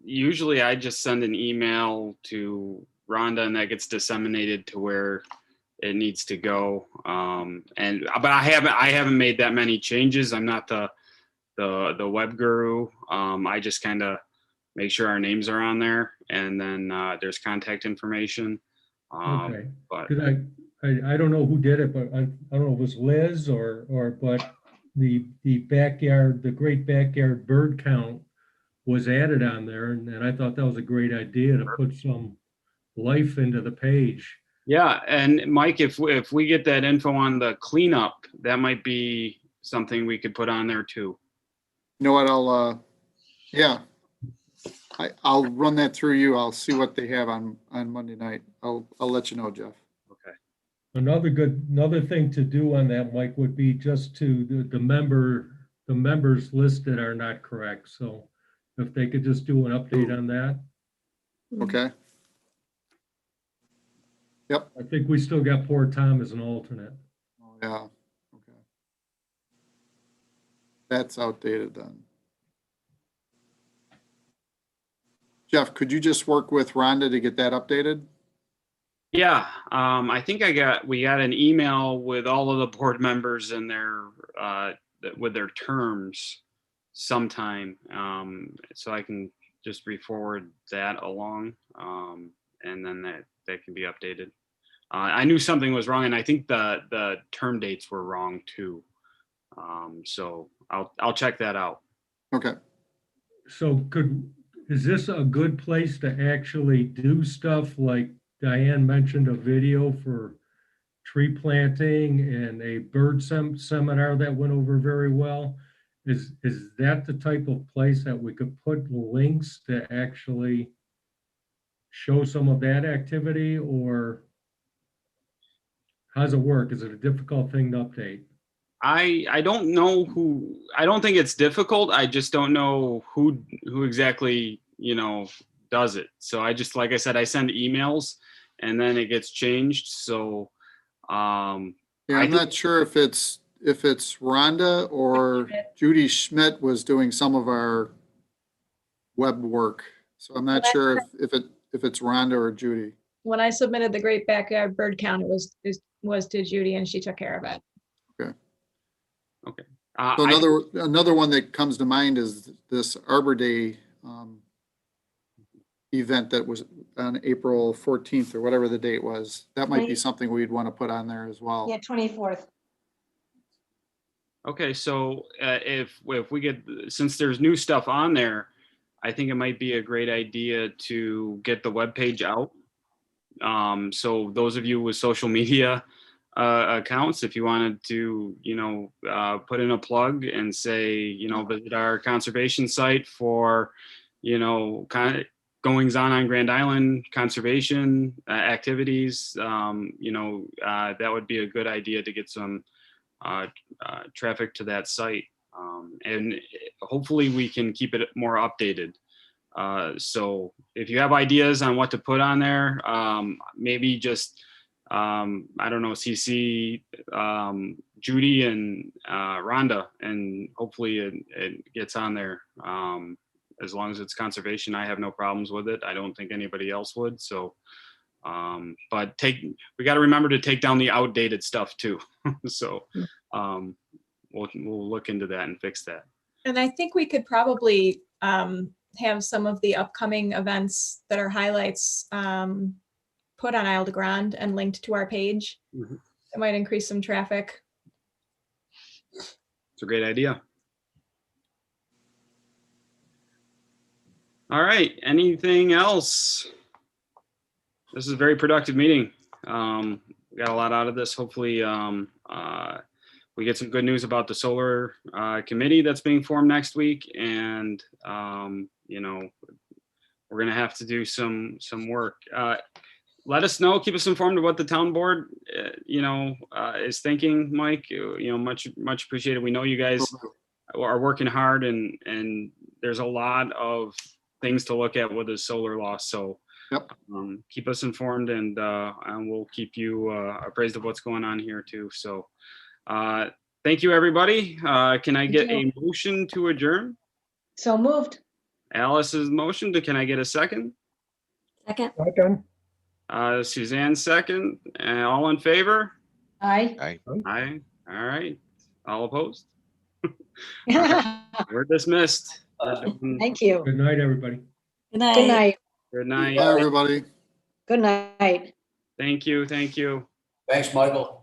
usually I just send an email to Rhonda and that gets disseminated to where it needs to go. But I haven't made that many changes. I'm not the web guru. I just kind of make sure our names are on there, and then there's contact information. Okay. But 'Cause I don't know who did it, but I don't know if it was Liz but the backyard, the great backyard bird count was added on there, and I thought that was a great idea to put some life into the page. yeah, and Mike, if we get that info on the cleanup, that might be something we could put on there too. You know what? I'll run that through you. I'll see what they have on Monday night. I'll let you know, Jeff. Okay. Another thing to do on that, Mike, would be just to the members listed are not correct. So if they could just do an update on that. Okay. Yep. I think we still got poor Tom as an alternate. Oh, yeah. Okay. That's outdated then. Jeff, could you just work with Rhonda to get that updated? Yeah, I think we got an email with all of the board members and with their terms sometime. So I can just re-forward that along, and then that can be updated. I knew something was wrong, and I think the term dates were wrong too. So I'll check that out. Okay. So is this a good place to actually do stuff like Diane mentioned, a video for tree planting and a bird seminar that went over very well? Is that the type of place that we could put links to actually show some of that activity, or how's it work? Is it a difficult thing to update? I don't know I don't think it's difficult. I just don't know who exactly, does it. So I just, like I said, I send emails and then it gets changed. So, Yeah, I'm not sure if it's Rhonda or Judy Schmidt was doing some of our web work. So I'm not sure if it's Rhonda or Judy. When I submitted the Great Backyard Bird Count, it was to Judy and she took care of it. Okay. So another one that comes to mind is this Arbor Day event that was on April 14th or whatever the date was. That might be something we'd want to put on there as well. Yeah, 24th. Okay, so if we get, since there's new stuff on there, I think it might be a great idea to get the webpage out. So those of you with social media accounts, if you wanted to, put in a plug and say, visit our conservation site for, kind of goings on Grand Island conservation activities, that would be a good idea to get some traffic to that site. And hopefully we can keep it more updated. So if you have ideas on what to put on there, maybe just, I don't know, CC Judy and Rhonda, and hopefully it gets on there. As long as it's conservation, I have no problems with it. I don't think anybody else would. So, but we got to remember to take down the outdated stuff too. So we'll look into that and fix that. And I think we could probably have some of the upcoming events that are highlights put on Isle de Grande and linked to our page. Mm-hmm. It might increase some traffic. It's a great idea. All right, anything else? This is a very productive meeting. We got a lot out of this. Hopefully we get some good news about the solar committee that's being formed next week. And, we're gonna have to do some work. Let us know, keep us informed of what the town board, is thinking, Mike. Much appreciated. We know you guys are working hard, and there's a lot of things to look at with the solar law. So yep. Keep us informed, and we'll keep you appraised of what's going on here too. So thank you, everybody. Can I get a motion to adjourn? So moved. Alice's motion. Can I get a second? Second. Second. Suzanne second. All in favor? Aye. Aye. All right. All opposed? We're dismissed. Thank you. Good night, everybody. Good night. Good night. Good night. Bye, everybody. Good night. Thank you. Thank you. Thanks, Michael.